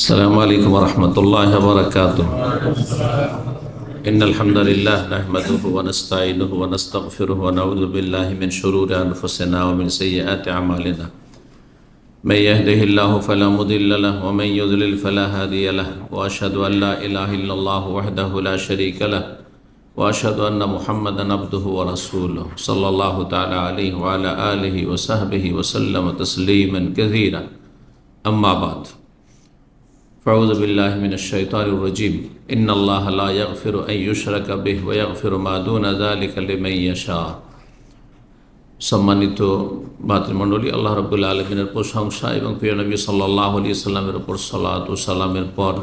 السلام عليكم ورحمة الله وبركاته. إن الحمد لله نحمده ونستعينه ونستغفره ونعوذ بالله من شرور أنفسنا ومن سيئات أعمالنا. من يهده الله فلا مضل له ومن يضلل فلا هادي له وأشهد أن لا إله إلا الله وحده لا شريك له وأشهد أن محمدا عبده ورسوله صلى الله تعالى عليه وعلى آله وصحبه وسلم تسليما كثيرا. أما بعد، فأعوذ بالله من الشيطان الرجيم. إن الله لا يغفر أن يشرك به ويغفر ما دون ذلك لمن يشاء. সম্মানিত ভাতৃমণ্ডলী, আল্লাহ রাব্বুল আলামিনের প্রশংসা এবং প্রিয় নবী সাল্লাল্লাহু আলাইহি সাল্লামের উপর সালাত ও সালামের পর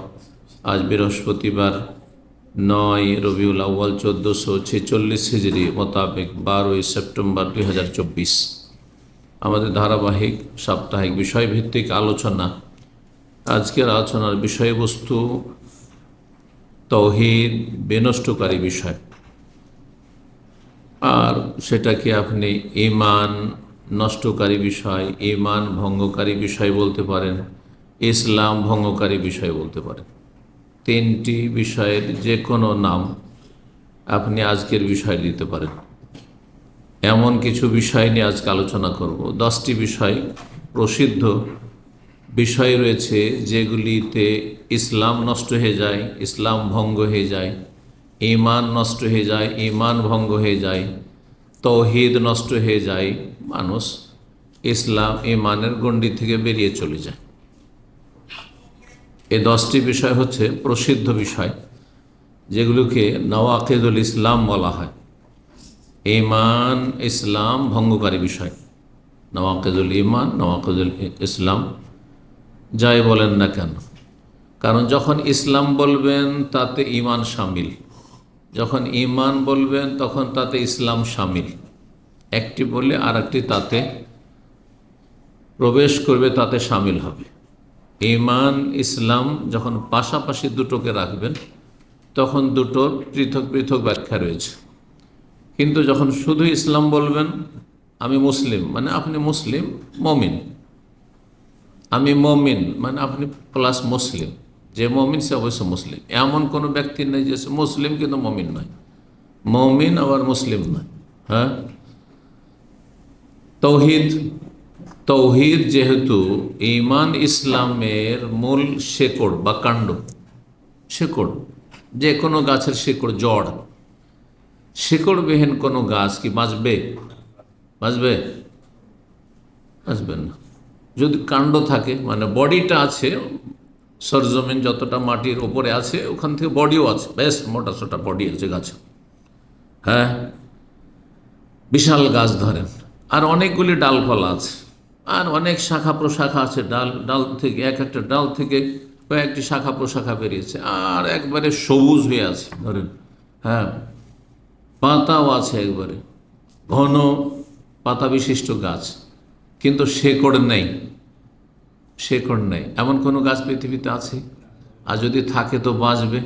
আজ বৃহস্পতিবার 9 রবিউল আউয়াল 1446 হিজরি মোতাবেক 12 সেপ্টেম্বর 2024 আমাদের ধারাবাহিক সাপ্তাহিক বিষয়ভিত্তিক আলোচনা। আজকের আলোচনার বিষয়বস্তু তাওহীদ বিনষ্টকারী বিষয়, আর সেটাকে আপনি ঈমান নষ্টকারী বিষয়, ঈমান ভঙ্গকারী বিষয় বলতে পারেন, ইসলাম ভঙ্গকারী বিষয় বলতে পারেন। তিনটি বিষয়ের যে কোনো নাম আপনি আজকের বিষয় দিতে পারেন। এমন কিছু বিষয় নিয়ে আজকে আলোচনা করব। 10টি বিষয় প্রসিদ্ধ বিষয় রয়েছে যেগুলিতে ইসলাম নষ্ট হয়ে যায়, ইসলাম ভঙ্গ হয়ে যায়, ঈমান নষ্ট হয়ে যায়, ঈমান ভঙ্গ হয়ে যায়, তাওহীদ নষ্ট হয়ে যায়, মানুষ ইসলাম ঈমানের গণ্ডি থেকে বেরিয়ে চলে যায়। এই 10টি বিষয় হচ্ছে প্রসিদ্ধ বিষয়, যেগুলোকে নওয়াকিদুল ইসলাম বলা হয়। ঈমান ইসলাম ভঙ্গকারী বিষয়, নওয়াকিদুল ঈমান, নওয়াকিদুল ইসলাম যাই বলেন না কেন। কারণ যখন ইসলাম বলবেন তাতে ঈমান শামিল, যখন ঈমান বলবেন তখন তাতে ইসলাম শামিল। একটি বললে আর একটি তাতে প্রবেশ করবে, তাতে শামিল হবে। ঈমান ইসলাম যখন পাশাপাশি দুটোকে রাখবেন তখন দুটোর পৃথক পৃথক ব্যাখ্যা রয়েছে। কিন্তু যখন শুধু ইসলাম বলবেন, আমি মুসলিম মানে আপনি মুসলিম মমিন, আমি মমিন মানে আপনি প্লাস মুসলিম, যে মমিন সে অবশ্য মুসলিম। এমন কোনো ব্যক্তি নেই যে মুসলিম কিন্তু মমিন নয়, মমিন আবার মুসলিম নয়। হ্যাঁ, তাওহীদ, তাওহীদ যেহেতু ঈমান ইসলামের মূল শেকড় বা কাণ্ড, শেকড় যে কোনো গাছের শেকড়, জড়, শেকড়বিহীন কোনো গাছ কি বাঁচবে? বাঁচবে? বাঁচবে না। যদি কাণ্ড থাকে মানে বডিটা আছে, সরজমিন যতটা মাটির ওপরে আছে ওখান থেকে বডিও আছে, বেশ মোটা সোটা বডি আছে গাছে। হ্যাঁ, বিশাল গাছ ধরেন, আর অনেকগুলি ডালপালা আছে, আর অনেক শাখা প্রশাখা আছে। ডাল থেকে এক একটা ডাল থেকে কয়েকটি শাখা প্রশাখা বেরিয়েছে, আর একবারে সবুজ হয়ে আছে ধরেন। হ্যাঁ, পাতাও আছে, একবারে ঘন পাতা বিশিষ্ট গাছ, কিন্তু শেকড় নেই। শেকড় নেই এমন কোনো গাছ পৃথিবীতে আছে? আর যদি থাকে তো বাঁচবে।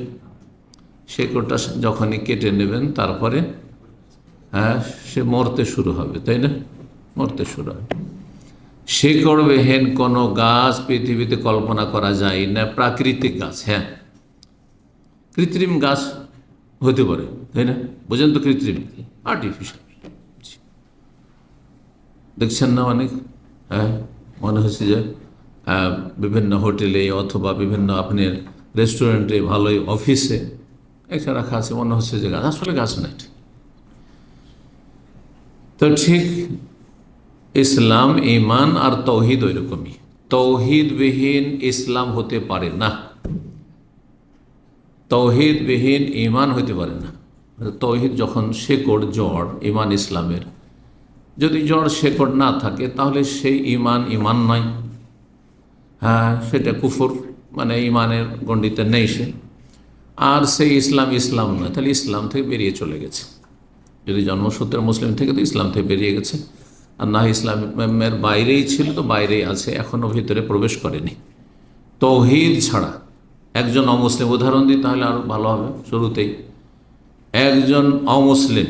শেকড়টা যখনই কেটে নেবেন তারপরে হ্যাঁ সে মরতে শুরু হবে, তাই না? মরতে শুরু হবে। শেকড়বিহীন কোনো গাছ পৃথিবীতে কল্পনা করা যায় না। প্রাকৃতিক গাছ, হ্যাঁ, কৃত্রিম গাছ হতে পারে, তাই না? বুঝেন তো, কৃত্রিম, আর্টিফিশিয়াল। দেখছেন না অনেক, হ্যাঁ, মনে হচ্ছে যে বিভিন্ন হোটেলে অথবা বিভিন্ন আপনার রেস্টুরেন্টে, ভালোই অফিসে একটা রাখা আছে, মনে হচ্ছে যে গাছ, আসলে গাছ নাই। তো ঠিক ইসলাম, ঈমান আর তাওহীদ ওই রকমই। তাওহীদবিহীন ইসলাম হতে পারে না, তাওহীদবিহীন ঈমান হতে পারে না। তাওহীদ যখন শেকড়, জড় ঈমান ইসলামের, যদি জড় শেকড় না থাকে তাহলে সেই ঈমান ঈমান নয়। হ্যাঁ, সেটা কুফর, মানে ঈমানের গণ্ডিতে নেই সে। আর সেই ইসলাম ইসলাম নয়, তাহলে ইসলাম থেকে বেরিয়ে চলে গেছে। যদি জন্মসূত্রে মুসলিম থেকে তো ইসলাম থেকে বেরিয়ে গেছে, আর না ইসলামের বাইরেই ছিল তো বাইরেই আছে, এখনও ভিতরে প্রবেশ করেনি। তাওহীদ ছাড়া একজন অমুসলিম, উদাহরণ দিই তাহলে আরও ভালো হবে। শুরুতেই একজন অমুসলিম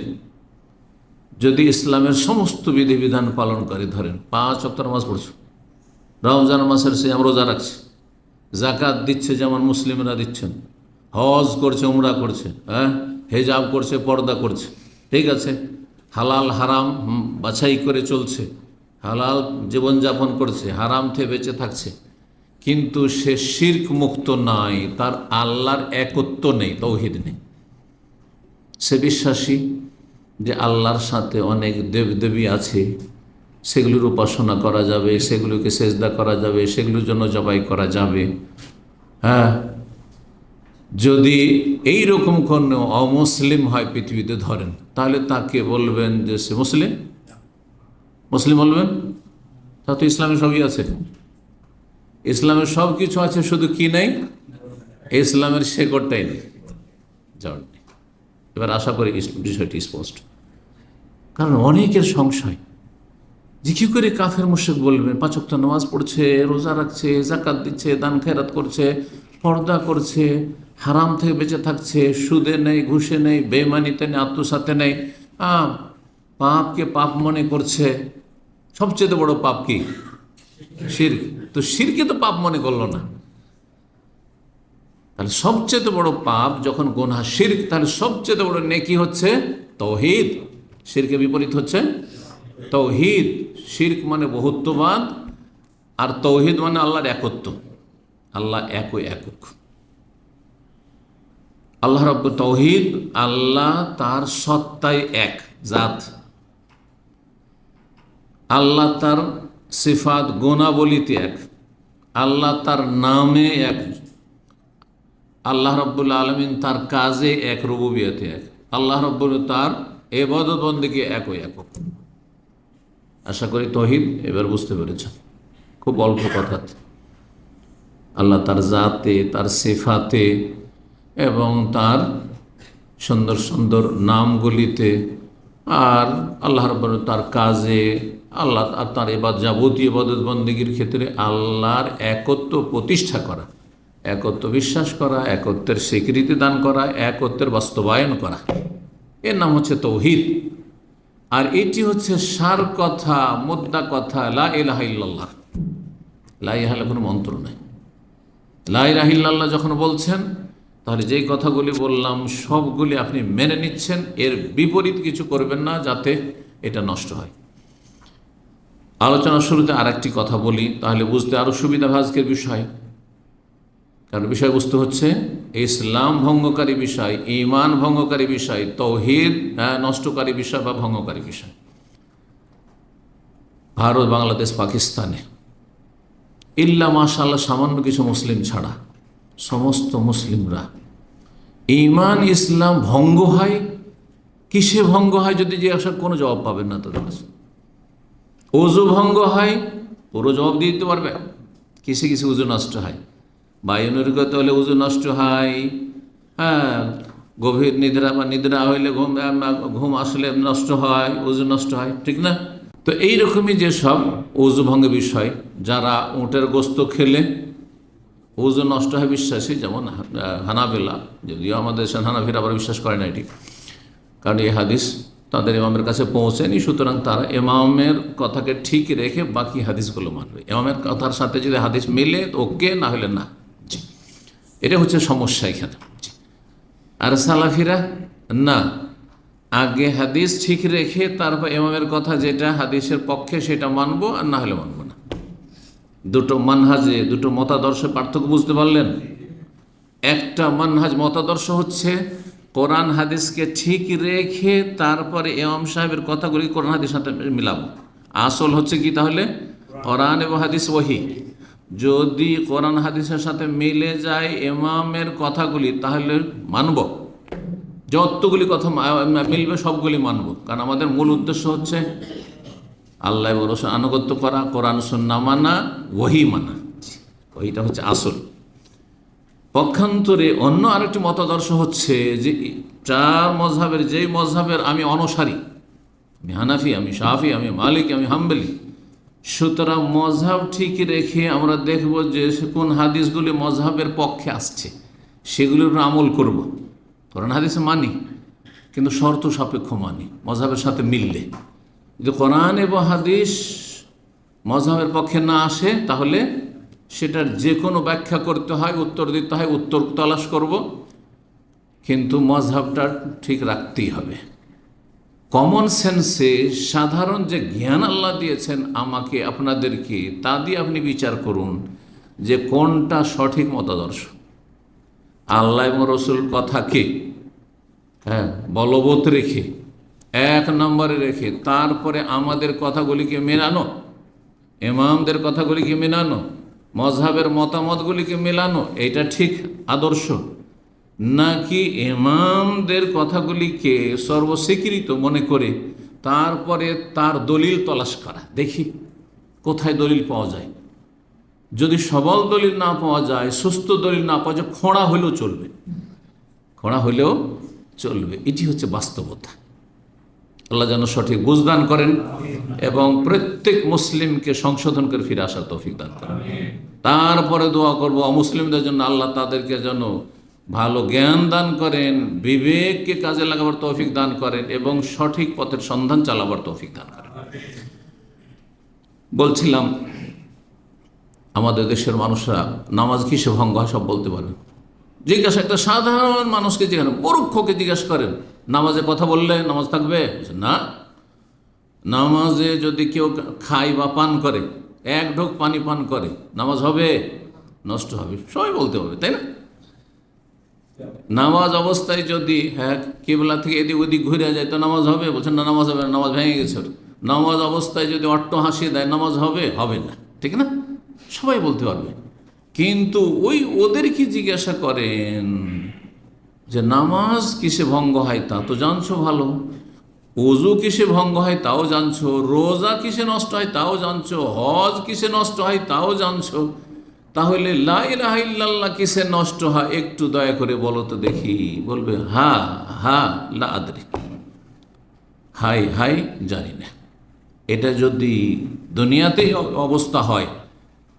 যদি ইসলামের সমস্ত বিধিবিধান পালন করে, ধরেন 5 ওয়াক্ত নামাজ পড়ছে, রমজান মাসের সিয়াম রোজা রাখছে, জাকাত দিচ্ছে যেমন মুসলিমরা দিচ্ছেন, হজ করছে, উমরা করছে, হ্যাঁ, হেজাব করছে, পর্দা করছে, ঠিক আছে, হালাল হারাম বাছাই করে চলছে, হালাল জীবনযাপন করছে, হারাম থেকে বেঁচে থাকছে, কিন্তু সে শিরক মুক্ত নাই, তার আল্লাহর একত্ব নেই, তৌহিদ নেই। সে বিশ্বাসী যে আল্লাহর সাথে অনেক দেবদেবী আছে, সেগুলির উপাসনা করা যাবে, সেগুলোকে সেজদা করা যাবে, সেগুলোর জন্য জবাই করা যাবে। হ্যাঁ, যদি এই রকম কোনো অমুসলিম হয় পৃথিবীতে ধরেন, তাহলে তাকে বলবেন যে সে মুসলিম? মুসলিম বলবেন? তা তো ইসলামে সবই আছে, ইসলামের সব কিছু আছে, শুধু কি নেই? ইসলামের শেকড়টাই নেই, জড় নেই। এবার আশা করি বিষয়টি স্পষ্ট। কারণ অনেকের সংশয় যে কী করে কাফের মুশরিক বলবেন, 5 ওয়াক্ত নামাজ পড়ছে, রোজা রাখছে, জাকাত দিচ্ছে, দান খেরাত করছে, পর্দা করছে, হারাম থেকে বেঁচে থাকছে, সুদে নেই, ঘুষে নেই, বেঈমানিতে নেই, আত্মসাতে নেই, পাপকে পাপ মনে করছে। সবচেয়ে বড় পাপ কি? শিরক। তো শিরকে তো পাপ মনে করলো না, তাহলে সবচেয়ে বড় পাপ যখন গুনাহ শিরক, তাহলে সবচেয়ে বড় নেকি হচ্ছে তৌহিদ। শিরকের বিপরীত হচ্ছে তৌহিদ। শিরক মানে বহুত্ববাদ, আর তৌহিদ মানে আল্লাহর একত্ব, আল্লাহ একই একক। আল্লাহ রাব্বুল তৌহিদ, আল্লাহ তার সত্তায় এক জাত, আল্লাহ তার সিফাত গুণাবলীতে এক, আল্লাহ তার নামে এক, আল্লাহ রাব্বুল আলামিন তার কাজে এক, রুবুবিয়তে এক, আল্লাহ রাব্বুল তার ইবাদত বন্দেগী একই একক। আশা করি তৌহিদ এবার বুঝতে পেরেছেন, খুব অল্প কথাতে। আল্লাহ তার জাতে, তার সিফাতে এবং তার সুন্দর সুন্দর নামগুলিতে, আর আল্লাহ রাব্বুল তার কাজে, আল্লাহ আর তার যাবতীয় ইবাদত বন্দেগীর ক্ষেত্রে আল্লাহর একত্ব প্রতিষ্ঠা করা, একত্ব বিশ্বাস করা, একত্বের স্বীকৃতি দান করা, একত্বের বাস্তবায়ন করা, এর নাম হচ্ছে তৌহিদ। আর এটি হচ্ছে সার কথা, মুদ্রা কথা, লা ইলাহা ইল্লাল্লাহ। লা ইলাহা কোনো মন্ত্র নাই। লা ইলাহা ইল্লাল্লাহ যখন বলছেন, তাহলে যেই কথাগুলি বললাম সবগুলি আপনি মেনে নিচ্ছেন, এর বিপরীত কিছু করবেন না যাতে এটা নষ্ট হয়। আলোচনার শুরুতে আর একটি কথা বলি, তাহলে বুঝতে আরও সুবিধা হবে আজকের বিষয়। কারণ বিষয়বস্তু হচ্ছে ইসলাম ভঙ্গকারী বিষয়, ঈমান ভঙ্গকারী বিষয়, তৌহিদ নষ্টকারী বিষয় বা ভঙ্গকারী বিষয়। ভারত, বাংলাদেশ, পাকিস্তানে ইল্লা মাশাআল্লাহ সামান্য কিছু মুসলিম ছাড়া সমস্ত মুসলিমরা ঈমান ইসলাম ভঙ্গ হয়। কিসে ভঙ্গ হয় যদি জিজ্ঞাসা, কোনো জবাব পাবেন না তাদের কাছে। ওযু ভঙ্গ হয়, পুরো জবাব দিয়ে দিতে পারবে। কিসে কিসে ওযু নষ্ট হয়? বায়ুনির্গত হলে ওযু নষ্ট হয়, হ্যাঁ, গভীর নিদ্রা বা নিদ্রা হইলে ঘুম আসলে নষ্ট হয়, ওযু নষ্ট হয়, ঠিক না? তো এইরকমই যেসব ওযু ভঙ্গের বিষয়, যারা উটের গোস্ত খেলে ওযু নষ্ট হয় বিশ্বাসী, যেমন হানাবেলা, যদিও আমাদের দেশের হানাফিরা আবার বিশ্বাস করে না এটি, কারণ এই হাদিস তাদের ইমামের কাছে পৌঁছেনি, সুতরাং তারা ইমামের কথাকে ঠিক রেখে বাকি হাদিসগুলো মানবে। ইমামের কথার সাথে যদি হাদিস মিলে ওকে, না হলে না। এটা হচ্ছে সমস্যা এখানে। আর সালাফিরা না, আগে হাদিস ঠিক রেখে তারপর ইমামের কথা যেটা হাদিসের পক্ষে সেটা মানবো, আর না হলে মানবো না। দুটো মানহাজে, দুটো মতাদর্শের পার্থক্য বুঝতে পারলেন? একটা মানহাজ মতাদর্শ হচ্ছে কোরআন হাদিসকে ঠিক রেখে তারপরে ইমাম সাহেবের কথাগুলি কোরআন হাদিসের সাথে মিলাবো। আসল হচ্ছে কি তাহলে? কোরআন এবং হাদিস ওহী। যদি কোরআন হাদিসের সাথে মিলে যায় ইমামের কথাগুলি, তাহলে মানব। যতগুলি কথা মিলবে সবগুলি মানব, কারণ আমাদের মূল উদ্দেশ্য হচ্ছে আল্লাহ ও রাসূল আনুগত্য করা, কোরআন সুন্নাহ মানা, ওহী মানা। ওইটা হচ্ছে আসল। পক্ষান্তরে অন্য আরেকটি মতাদর্শ হচ্ছে যে চার মজহাবের, যেই মজহাবের আমি অনুসারী, আমি হানাফি, আমি শাফি, আমি মালিক, আমি হাম্বলি, সুতরাং মজহাব ঠিক রেখে আমরা দেখব যে কোন হাদিসগুলি মজহাবের পক্ষে আসছে সেগুলির আমল করব। কোরআন হাদিস মানি, কিন্তু শর্ত সাপেক্ষ মানি, মজহাবের সাথে মিললে। যদি কোরআন এবং হাদিস মজহাবের পক্ষে না আসে, তাহলে সেটার যে কোনো ব্যাখ্যা করতে হয়, উত্তর দিতে হয়, উত্তর তালাশ করব, কিন্তু মজহাবটা ঠিক রাখতেই হবে। কমন সেন্সে সাধারণ যে জ্ঞান আল্লাহ দিয়েছেন আমাকে আপনাদেরকে, তা দিয়ে আপনি বিচার করুন যে কোনটা সঠিক মতাদর্শ। আল্লাহ এবং রসুল কথাকে বলবৎ রেখে, এক নম্বরে রেখে, তারপরে আমাদের কথাগুলিকে মেলানো, ইমামদের কথাগুলিকে মেলানো, মজহাবের মতামতগুলিকে মেলানো, এটা ঠিক আদর্শ? নাকি ইমামদের কথাগুলিকে সর্বস্বীকৃত মনে করে তারপরে তার দলিল তলাশ করা, দেখি কোথায় দলিল পাওয়া যায়। যদি সবল দলিল না পাওয়া যায়, সুস্থ দলিল না পাওয়া যায়, খোঁড়া হলেও চলবে, খোঁড়া হলেও চলবে। এটি হচ্ছে বাস্তবতা। আল্লাহ যেন সঠিক বুঝদান করেন এবং প্রত্যেক মুসলিমকে সংশোধন করে ফিরে আসার তৌফিক দান করেন। তারপরে দোয়া করব অমুসলিমদের জন্য, আল্লাহ তাদেরকে যেন ভালো জ্ঞান দান করেন, বিবেককে কাজে লাগাবার তৌফিক দান করেন এবং সঠিক পথের সন্ধান চালাবার তৌফিক দান করেন। বলছিলাম আমাদের দেশের মানুষরা নামাজ কিসে ভঙ্গ হয় সব বলতে পারেন। জিজ্ঞাসা, একটা সাধারণ মানুষকে জিজ্ঞাসা, মূর্খকে জিজ্ঞাসা করেন নামাজে কথা বললে নামাজ থাকবে না। নামাজে যদি কেউ খায় বা পান করে, এক ঢোক পানি পান করে, নামাজ হবে? নষ্ট হবে। সবাই বলতে হবে, তাই না? নামাজ অবস্থায় যদি কিবলা থেকে এদিক ওদিক ঘুরে যায় তো নামাজ হবে? বলছেন না, নামাজ হবে না, নামাজ ভেঙে গেছে। নামাজ অবস্থায় যদি অট্ট হাসি দেয় নামাজ হবে? হবে না, ঠিক না? সবাই বলতে পারবে। কিন্তু ওদের কি জিজ্ঞাসা করেন যে নামাজ কিসে ভঙ্গ হয় তা তো জানছো ভালো, ওযু কিসে ভঙ্গ হয় তাও জানছো, রোজা কিসে নষ্ট হয় তাও জানছো, হজ কিসে নষ্ট হয় তাও জানছো, তাহলে লা ইলাহা ইল্লাল্লাহ কিসে নষ্ট হয় একটু দয়া করে বলো তো দেখি। বলবে হা লা আদরি, হাই জানি না। এটা যদি দুনিয়াতেই অবস্থা হয়,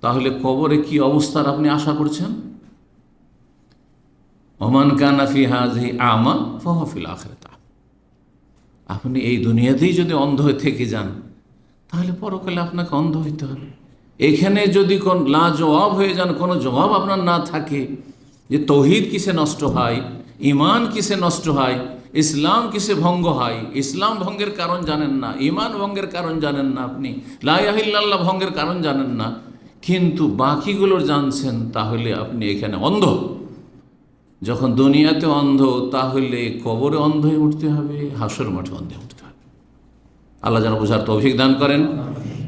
তাহলে কবরে কি অবস্থার আপনি আশা করছেন? ওমান কানা ফি হাযিহি আমা ফাহুয়া ফিল আখিরাতি। আপনি এই দুনিয়াতেই যদি অন্ধ হয়ে থেকে যান, তাহলে পরকালে আপনাকে অন্ধ হইতে হবে। এখানে যদি কোন লাজবাব হয়ে যান, কোনো জবাব আপনার না থাকে যে তৌহিদ কিসে নষ্ট হয়, ইমান কিসে নষ্ট হয়, ইসলাম কিসে ভঙ্গ হয়, ইসলাম ভঙ্গের কারণ জানেন না, ইমান ভঙ্গের কারণ জানেন না, আপনি লা ইলাহা ইল্লাল্লাহ ভঙ্গের কারণ জানেন না, কিন্তু বাকিগুলোর জানছেন, তাহলে আপনি এখানে অন্ধ। যখন দুনিয়াতে অন্ধ, তাহলে কবরে অন্ধ হয়ে উঠতে হবে, হাসর মাঠে অন্ধ হয়ে উঠতে হবে। আল্লাহ যেন বোঝার তৌফিক দান করেন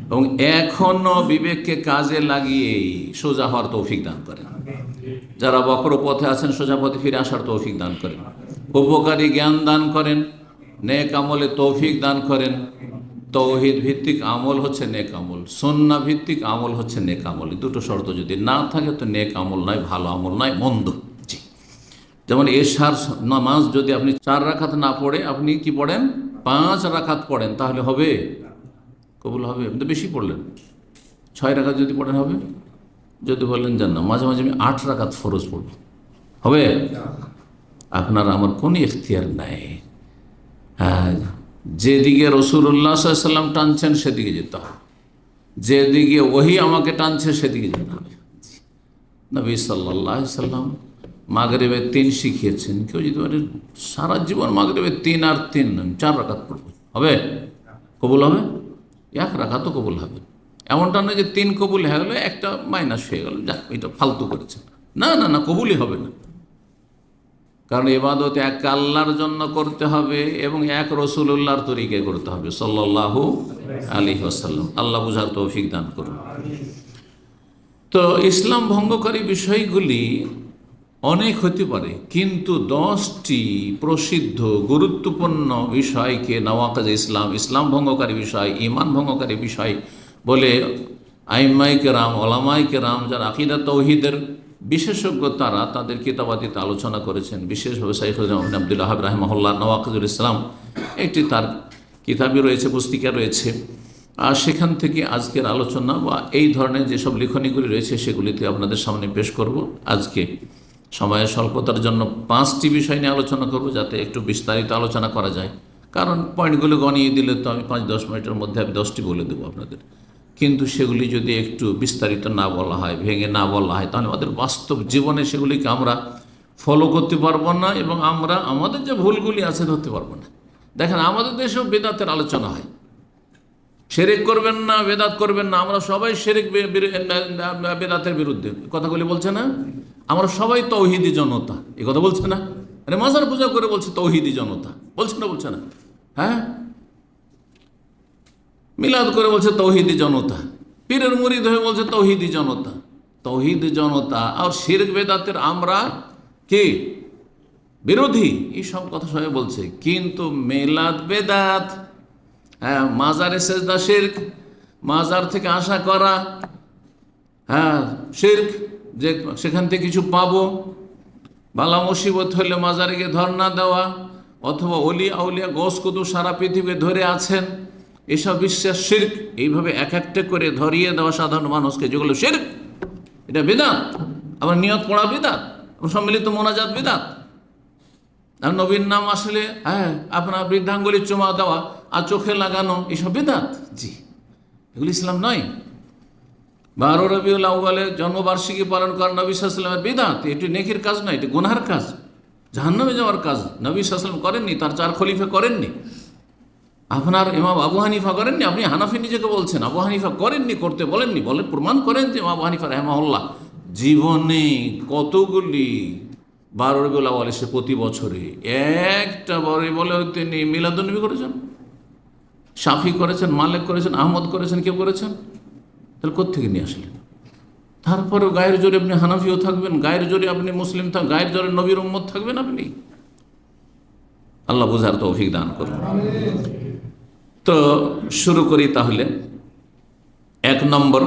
এবং এখনো বিবেককে কাজে লাগিয়ে সোজা হওয়ার তৌফিক দান করেন। যারা বক্র পথে আছেন সোজা পথে ফিরে আসার তৌফিক দান করেন, উপকারী জ্ঞান দান করেন, নেক আমলে তৌফিক দান করেন। তৌহিদ ভিত্তিক আমল হচ্ছে নেক আমল, সুন্নাহ ভিত্তিক আমল হচ্ছে নেক আমল। দুটো শর্ত যদি না থাকে তো নেক আমল নয়, ভালো আমল নয়, মন্দ। যেমন এশার নামাজ যদি আপনি 4 রাকাত না পড়ে আপনি কি পড়েন, 5 রাকাত পড়েন, তাহলে হবে? কবুল হবে? আপনি তো বেশি পড়লেন। 6 রাকাত যদি পড়েন হবে? যদি বলেন যান না, মাঝে মাঝে আমি 8 রাকাত ফরজ পড়ব, হবে? আপনার আমার কোনো ইখতিয়ার নাই। যেদিকে রাসূলুল্লাহ সাল্লাল্লাহু আলাইহি ওয়াসাল্লাম টানছেন সেদিকে যেতে হবে, যেদিকে ওহী আমাকে টানছে সেদিকে যেতে হবে। নবী সাল্লাল্লাহু আলাইহি ওয়াসাল্লাম মাগরিবে 3 শিখিয়েছেন। কেউ যদি বলে সারা জীবন মাগরিবে 3 আর 3 4 রাকাত পড়ব, হবে? কবুল হবে? 1 রাকাতও কবুল হবে। এমনটা নয় যে 3 কবুল হয়ে গেলো, একটা মাইনাস হয়ে গেল, যাক এটা ফালতু করেছেন। না, কবুলই হবে না। কারণ ইবাদত এক আল্লাহর জন্য করতে হবে এবং এক রাসূলুল্লাহর তরিকায় করতে হবে সাল্লাল্লাহু আলাইহি ওয়াসাল্লাম। আল্লাহ বুঝার তৌফিক দান করুন। তো ইসলাম ভঙ্গকারী বিষয়গুলি অনেক হতে পারে, কিন্তু 10টি প্রসিদ্ধ গুরুত্বপূর্ণ বিষয়কে নওয়াকিজ ইসলাম ভঙ্গকারী বিষয়, ঈমান ভঙ্গকারী বিষয় বলে আইম্মায়ে কেরাম, ওলামায়ে কেরাম, যারা আকীদা তাওহীদের বিশেষজ্ঞ, তারা তাদের কিতাবাদিতে আলোচনা করেছেন। বিশেষভাবে শাইখুল ইসলাম আব্দুল ওয়াহাব রাহিমাহুল্লাহ নওয়াকিজুল ইসলাম একটি তার কিতাবই রয়েছে, পুস্তিকা রয়েছে। আর সেখান থেকে আজকের আলোচনা বা এই ধরনের যেসব লেখনীগুলি রয়েছে সেগুলিতে আপনাদের সামনে পেশ করব। আজকে সময়ের স্বল্পতার জন্য 5টি বিষয় নিয়ে আলোচনা করব, যাতে একটু বিস্তারিত আলোচনা করা যায়। কারণ পয়েন্টগুলো গণিয়ে দিলে তো আমি 5-10 মিনিটের মধ্যে আমি 10টি বলে দেবো আপনাদের, কিন্তু সেগুলি যদি একটু বিস্তারিত না বলা হয়, ভেঙে না বলা হয়, তাহলে আমাদের বাস্তব জীবনে সেগুলিকে আমরা ফলো করতে পারবো না এবং আমরা আমাদের যে ভুলগুলি আছে ধরতে পারবো না। দেখেন, আমাদের দেশেও বেদাতের আলোচনা হয়, শিরক করবেন না, বেদাত করবেন না। আমরা সবাই শিরক বেদাতের বিরুদ্ধে কথাগুলি বলছে না। আমরা সবাই তৌহিদি জনতা, এই কথা বলছে না। আরে মাজার পূজা করে বলছে তৌহিদি জনতা, বলছে না? বলছে না? হ্যাঁ, মিলাদ করে বলছে তৌহিদি জনতা, পীরের মুরিদ হয়ে বলছে তৌহিদি জনতা। তৌহিদি জনতা আর শিরক বেদাতের আমরা কি বিরোধী, এই সব কথা সবাই বলছে। কিন্তু মিলাদ বেদাত, হ্যাঁ, মাজারে সেজদা শিরক, মাজার থেকে আশা করা, হ্যাঁ শিরক, যে সেখান থেকে কিছু পাবো। বালা মুসিবত হলে মাজারে গিয়ে ধর্ণা দেওয়া, অথবা অলিয়া আউলিয়া গোস কুতুব সারা পৃথিবী ধরে আছেন, এসব বিশ্বাস শিরক। এইভাবে এক একটা করে ধরিয়ে দেওয়া সাধারণ মানুষকে, যেগুলো শিরক, এটা বিদআত। আবার নিয়ত পড়া বিদআত, সম্মিলিত মোনাজাত বিদআত। আর নবীর নাম আসলে, হ্যাঁ, আপনার বৃদ্ধাঙ্গুলির চুমা দেওয়া আর চোখে লাগানো, এসব বিদআত। জি, এগুলি ইসলাম নয়। 12 রবিউল আউয়ালে জন্মবার্ষিকী পালন করা নবী সাল্লাল্লাহু আলাইহি ওয়াসাল্লামের বিদআত। এটি নেকির কাজ নয়, এটি গুনাহের কাজ, জাহান্নামে যাওয়ার কাজ। নবী সাল্লাল্লাহু আলাইহি ওয়াসাল্লাম করেননি, তার 4 খলিফা করেননি, আপনার ইমাম আবু হানিফা করেননি। আপনি হানাফি নিজেকে বলছেন, আবু হানিফা করেননি, করতে বলেননি, বলে প্রমাণ করেন যে আবু হানিফা রাহিমাহুল্লাহ জীবনে কতগুলি 12 রবিউল আউয়াল এসে প্রতি বছরে একটা বড় বলে তিনি মিলাদুন্নবী করেছেন, শাফি করেছেন, মালিক করেছেন, আহমদ করেছেন, কেউ করেছেন? তাহলে কোত্থেকে নিয়ে আসলেন? তারপরেও গায়ের জোরে আপনি হানাফিও থাকবেন, গায়ের জোরে আপনি মুসলিম থাকবেন, গায়ের জোরে নবীর উম্মত থাকবেন আপনি। আল্লাহ বুঝার তৌফিক দান করুন। তো শুরু করি তাহলে। 1 নম্বর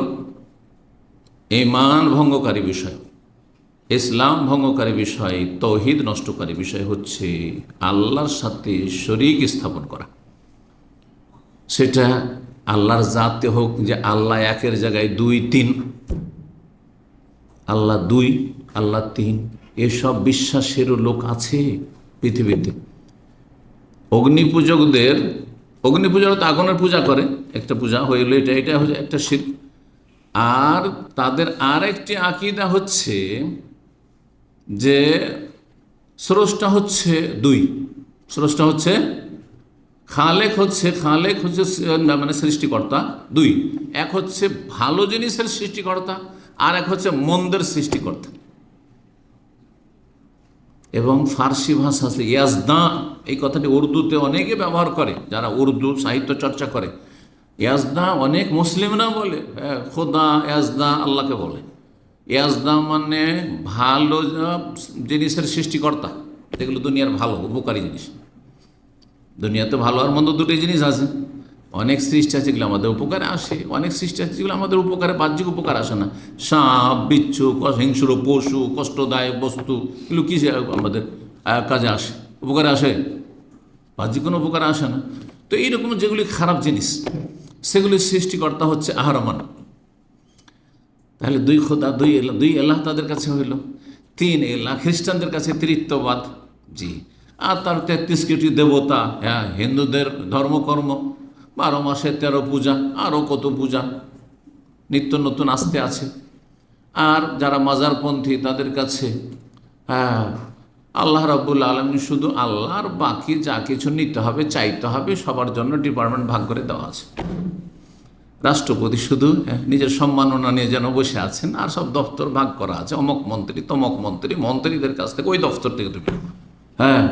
ঈমান ভঙ্গকারী বিষয়, ইসলাম ভঙ্গকারী বিষয়, তৌহিদ নষ্টকারী বিষয় হচ্ছে আল্লাহর সাথে শরীক স্থাপন করা। সেটা আল্লাহর জাতে হোক, যে আল্লাহ একের জায়গায় 2, 3, আল্লাহ 2, আল্লাহ 3, এসব বিশ্বাসেরও লোক আছে পৃথিবীতে। অগ্নিপূজকরা তো আগুনের পূজা করে, একটা পূজা হইল, এটা হচ্ছে একটা শিরক। আর তাদের আর একটি আকীদা হচ্ছে যে স্রষ্টা হচ্ছে 2, স্রষ্টা হচ্ছে খালেক হচ্ছে মানে সৃষ্টিকর্তা 2। এক হচ্ছে ভালো জিনিসের সৃষ্টিকর্তা, আর এক হচ্ছে মন্দের সৃষ্টিকর্তা। এবং ফার্সি ভাষা আছে ইয়াজদা, এই কথাটি উর্দুতে অনেকে ব্যবহার করে, যারা উর্দু সাহিত্য চর্চা করে। ইয়াজদা অনেক মুসলিমরা বলে, খোদা ইয়াজদা, আল্লাহকে বলে। ইয়াজদা মানে ভালো জিনিসের সৃষ্টিকর্তা, যেগুলো দুনিয়ার ভালো উপকারী জিনিস। দুনিয়াতে ভালো আর মন্দ দুটোই জিনিস আছে। অনেক সৃষ্টি আছে যেগুলো আমাদের উপকারে আসে, অনেক সৃষ্টি আছে যেগুলো আমাদের উপকারে, বাহ্যিক উপকার আসে না। সাপ, বিচ্ছু, হিংস্র পশু, কষ্টদায়ক বস্তু, এগুলো কি আমাদের কাজে আসে, উপকারে আসে? বাহ্যিক কোনো উপকারে আসে না। তো এইরকম যেগুলি খারাপ জিনিস, সেগুলি সৃষ্টিকর্তা হচ্ছে আহরমান। তাহলে 2 খোদা, 2 এলাহ তাদের কাছে হইল। 3 এলাহ খ্রিস্টানদের কাছে তৃতীয়বাদ। জি, আর তার 33 কোটি দেবতা। হ্যাঁ, হিন্দুদের ধর্মকর্ম, 12 মাসে 13 পূজা, আরও কত পূজা নিত্য নতুন আসতে আছে। আর যারা মাজারপন্থী, তাদের কাছে হ্যাঁ আল্লাহ রাব্বুল আলামিন শুধু আল্লাহ, আর বাকি যা কিছু নিতে হবে, চাইতে হবে, সবার জন্য ডিপার্টমেন্ট ভাগ করে দেওয়া আছে। রাষ্ট্রপতি শুধু নিজের সম্মাননা নিয়ে যেন বসে আছেন, আর সব দপ্তর ভাগ করা আছে, অমক মন্ত্রী, তমক মন্ত্রী, মন্ত্রীদের কাছ থেকে ওই দপ্তর থেকে তুমি হ্যাঁ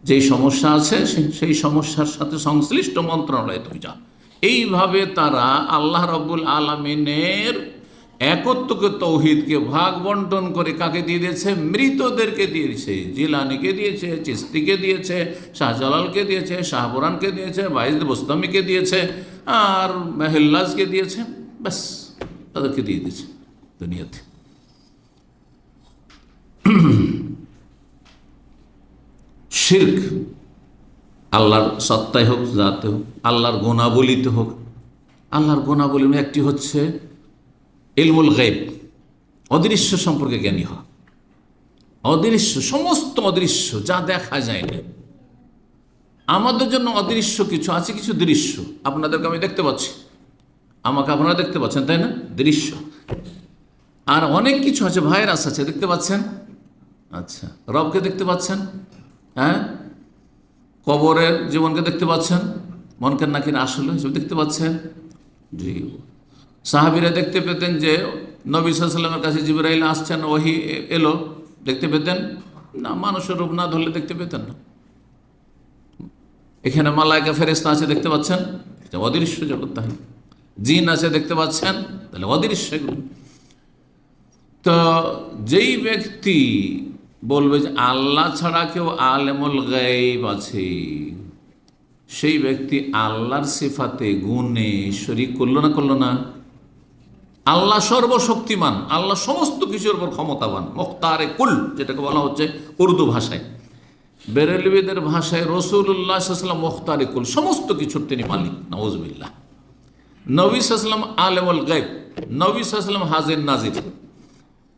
যেই সমস্যা আছে সেই সমস্যার সাথে সংশ্লিষ্ট মন্ত্রণালয়ে তুমি যাও। এইভাবে তারা আল্লাহ রাব্বুল আলামিনের একত্বকে, তৌহিদকে ভাগ বন্টন করে কাকে দিয়ে দিয়েছে? মৃতদেরকে দিয়েছে। জিলানিকে দিয়েছে, চিস্তিকে দিয়েছে, শাহজালালকে দিয়েছে, শাহপুরানকে দিয়েছে, বাইজ বোস্তামিকে দিয়েছে, আর মেহেল্লাজকে দিয়েছে। ব্যাস, তাদেরকে দিয়ে দিয়েছে দুনিয়াতে। শিরক আল্লাহর সত্তায় হোক, জাতে হোক, আল্লাহর গুণাবলিতে হোক। আল্লাহর গুণাবলির একটি হচ্ছে ইলমুল গায়ব, অদৃশ্য সম্পর্কে জ্ঞানী হওয়া। অদৃশ্য, সমস্ত অদৃশ্য, যা দেখা যায় না। আমাদের জন্য অদৃশ্য কিছু আছে, কিছু দৃশ্য। আপনাদেরকে আমি দেখতে পাচ্ছি, আমাকে আপনারা দেখতে পাচ্ছেন, তাই না? দৃশ্য। আর অনেক কিছু আছে, ভাইরাস আছে, দেখতে পাচ্ছেন? আচ্ছা, রবকে দেখতে পাচ্ছেন? হ্যাঁ, কবরের জীবনকে দেখতে পাচ্ছেন? মনকের নাকির আসলে সব দেখতে পাচ্ছেন? জি। সাহাবীরা দেখতে পেতেন যে নবী সাল্লাল্লাহু আলাইহি ওয়াসাল্লামের কাছে জিবরাইল আসছেন, ওহী এলো, দেখতে পেতেন না? মানুষের রূপ না ধরলে দেখতে পেতেন না। এখানে মালায়েকা ফেরেশতা আছে, দেখতে পাচ্ছেন? এটা অদৃশ্য জগৎ। তাহলে জিন আছে, দেখতে পাচ্ছেন? তাহলে অদৃশ্য এগুলো। তো যেই ব্যক্তি বলবে যে আল্লাহ ছাড়া কেউ আলেমুল গায়ব আছে, সেই ব্যক্তি আল্লাহর সিফাতে গুণে শরীক করলো না? করলো না? আল্লাহ সর্বশক্তিমান, আল্লাহ সমস্ত কিছুর উপর ক্ষমতাবান, মুখতারে কুল যেটাকে বলা হচ্ছে উর্দু ভাষায়। বেরেলভিদের ভাষায় রাসূলুল্লাহ সাল্লাল্লাহু আলাইহি ওয়াসাল্লাম মুখতারে কুল, সমস্ত কিছুর তিনি মালিক। নাউযুবিল্লাহ। নবী সাল্লাল্লাহু আলাইহি ওয়াসাল্লাম আলেমুল গায়ব, নবী সাল্লাল্লাহু আলাইহি ওয়াসাল্লাম হাজির নাজির।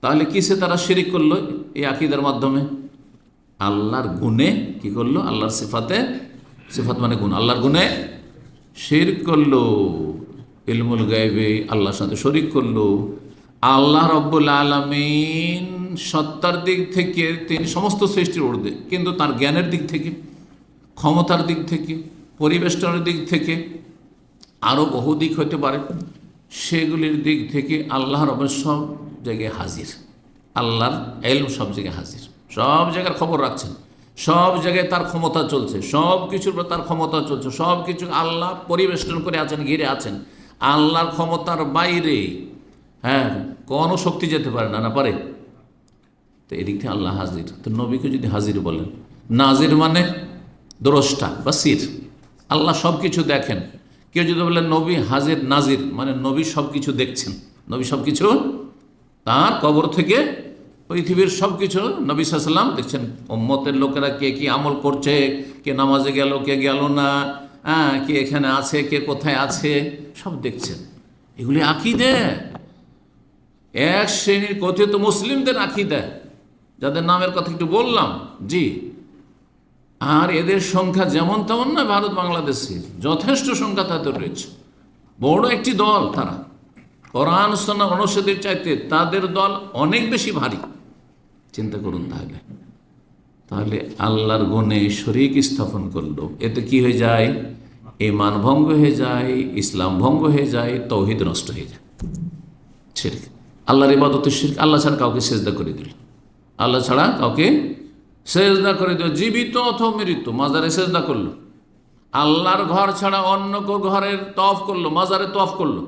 তাহলে কিসে তারা শিরিক করলো? এই আকীদার মাধ্যমে আল্লাহর গুণে কি করলো? আল্লাহর সিফাতে, সিফাত মানে গুণ, আল্লাহর গুণে শিরক করলো। ইলমুল গায়বে আল্লাহর সাথে শরিক করলো। আল্লাহ রব্বুল আলামিন সত্তার দিক থেকে তিনি সমস্ত সৃষ্টির ঊর্ধ্বে, কিন্তু তার জ্ঞানের দিক থেকে, ক্ষমতার দিক থেকে, পরিবেষ্টনের দিক থেকে, আরও বহু দিক হতে পারে, সেগুলির দিক থেকে আল্লাহ রবের সব জায়গায় হাজির। আল্লাহর ইলম সব জায়গায় হাজির, সব জায়গার খবর রাখছেন, সব জায়গায় তার ক্ষমতা চলছে, সব কিছুর উপর তার ক্ষমতা চলছে, সব কিছু আল্লাহ পরিবেষ্টন করে আছেন, ঘিরে আছেন। আল্লাহর ক্ষমতার বাইরে হ্যাঁ কোনো শক্তি যেতে পারে না, না পারে? তো এদিক থেকে আল্লাহ হাজির। তো নবীকে যদি হাজির বলেন, নাজির মানে দ্রষ্টা বা সির, আল্লাহ সব কিছু দেখেন। কেউ যদি বলেন নবী হাজির নাজির, মানে নবী সব কিছু দেখছেন, নবী সব কিছু তার কবর থেকে পৃথিবীর সব কিছু নবী সাল্লাল্লাহু আলাইহি ওয়াসাল্লাম দেখছেন। উম্মতের লোকেরা কে কি আমল করছে, কে নামাজে গেল, কে গেল না, হ্যাঁ, কে এখানে আছে, কে কোথায় আছে, সব দেখছেন। এগুলি আকীদা, এক শ্রেণীর কথিত মুসলিমদের আকীদা, যাদের নামের কথা একটু বললাম। জি। আর এদের সংখ্যা যেমন তেমন না, ভারত বাংলাদেশের যথেষ্ট সংখ্যা তাদের রয়েছে। বড় একটি দল তারা, কোরআন সুন্নাহ অনুসারীদের চাইতে তাদের দল অনেক বেশি ভারী। চিন্তা করুন তাহলে। তাহলে আল্লাহর গুণে শরীক স্থাপন করলো, এতে কি হয়ে যায়? ঈমান ভঙ্গ হয়ে যায়, ইসলাম ভঙ্গ হয়ে যায়, তাওহীদ নষ্ট হয়ে যায়। শিরক, আল্লাহর ইবাদতের শিরক। আল্লাহ ছাড়া কাউকে সেজদা করে দিল, আল্লাহ ছাড়া কাউকে সেজদা করে দিল, জীবিত অথবা মৃত, মাজারে সেজদা করলো। আল্লাহর ঘর ছাড়া অন্য কেউ ঘরের তওয়াফ করলো, মাজারে তওয়াফ করলো।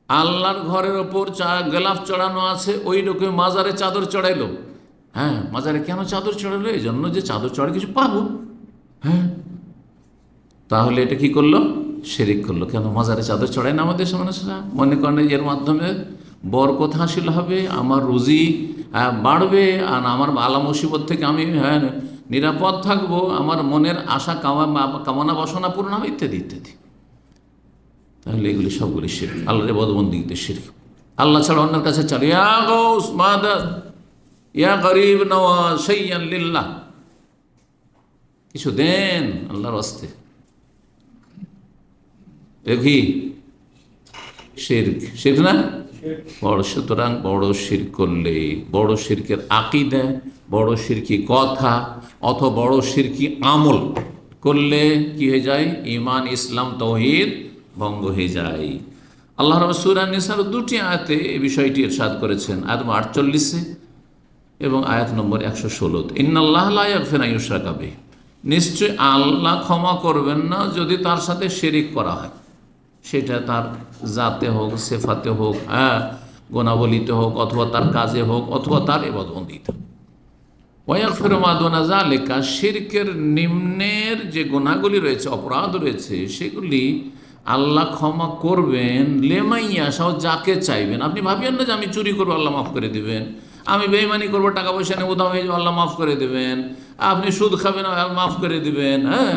আল্লাহর ঘরের ওপর গোলাপ চড়ানো আছে, ওই লোকে মাজারে চাদর চড়াইলো। হ্যাঁ, মাজারে কেন চাদর চড়াইলো? এই জন্য যে চাদর চড়ে কিছু পাবো। হ্যাঁ, তাহলে এটা কি করলো? শিরিক করলো। কেন মাজারে চাদর চড়ায় না আমাদের মানুষরা? মনে করেন এর মাধ্যমে বরকত হাসিল হবে, আমার রুজি বাড়বে, আর আমার আলা মুসিবত থেকে আমি নিরাপদ থাকবো, আমার মনের আশা কামনা বাসনা পূর্ণ হবে, ইত্যাদি ইত্যাদি। তাহলে এগুলি সবগুলি শিরক, আল্লাহর ইবাদতবন্দেগীতে শিরক। আল্লাহ ছাড়া অন্যের কাছে চলে, ইয়া গাউস মাদাদ, ইয়া গরিব নওয়াজ, শাইয়ান লিল্লাহ, কিছু দেন আল্লাহর ওয়াস্তে, দেখি শিরক। শিরক না বড়। সুতরাং বড় শিরক করলে, বড় শিরকের আকীদা, বড় শিরকি কথা অথবা বড় শিরকি আমল করলে কি হয়ে যায়? ঈমান, ইসলাম, তাওহীদ ভঙ্গ হয়ে যায়। আল্লাহ রাব্বুল সূরা নিসার দুটি আয়াতে এই বিষয়টি ইরশাদ করেছেন, আয়াত 48 এবং আয়াত নম্বর 116। ইন্নাল্লাহা লা ইয়াগফিরু আন ইউশরাকা বিহি, নিশ্চয় আল্লাহ ক্ষমা করবেন না যদি তার সাথে শিরিক করা হয়, সেটা তার জাতে হোক, সেফাতে হোক, গুণাবলিতে হোক, অথবা তার কাজে হোক, অথবা তার ইবাদতবন্দেগীতে। ওয়া ইয়াগফিরু মা দুনা যালিকা, শিরকের নিম্নের যে গুনাহগুলি রয়েছে, অপরাধ রয়েছে, সেগুলি আল্লাহ ক্ষমা করবেন লিমান ইয়াশা, যাকে চাইবেন। আপনি ভাবিয়েন না যে আমি চুরি করবো আল্লাহ মাফ করে দেবেন, আমি বেঈমানি করবো, টাকা পয়সা নেবো, উধাও হয়ে যাবো, আল্লাহ মাফ করে দেবেন, আপনি সুদ খাবেন, মাফ করে দেবেন, হ্যাঁ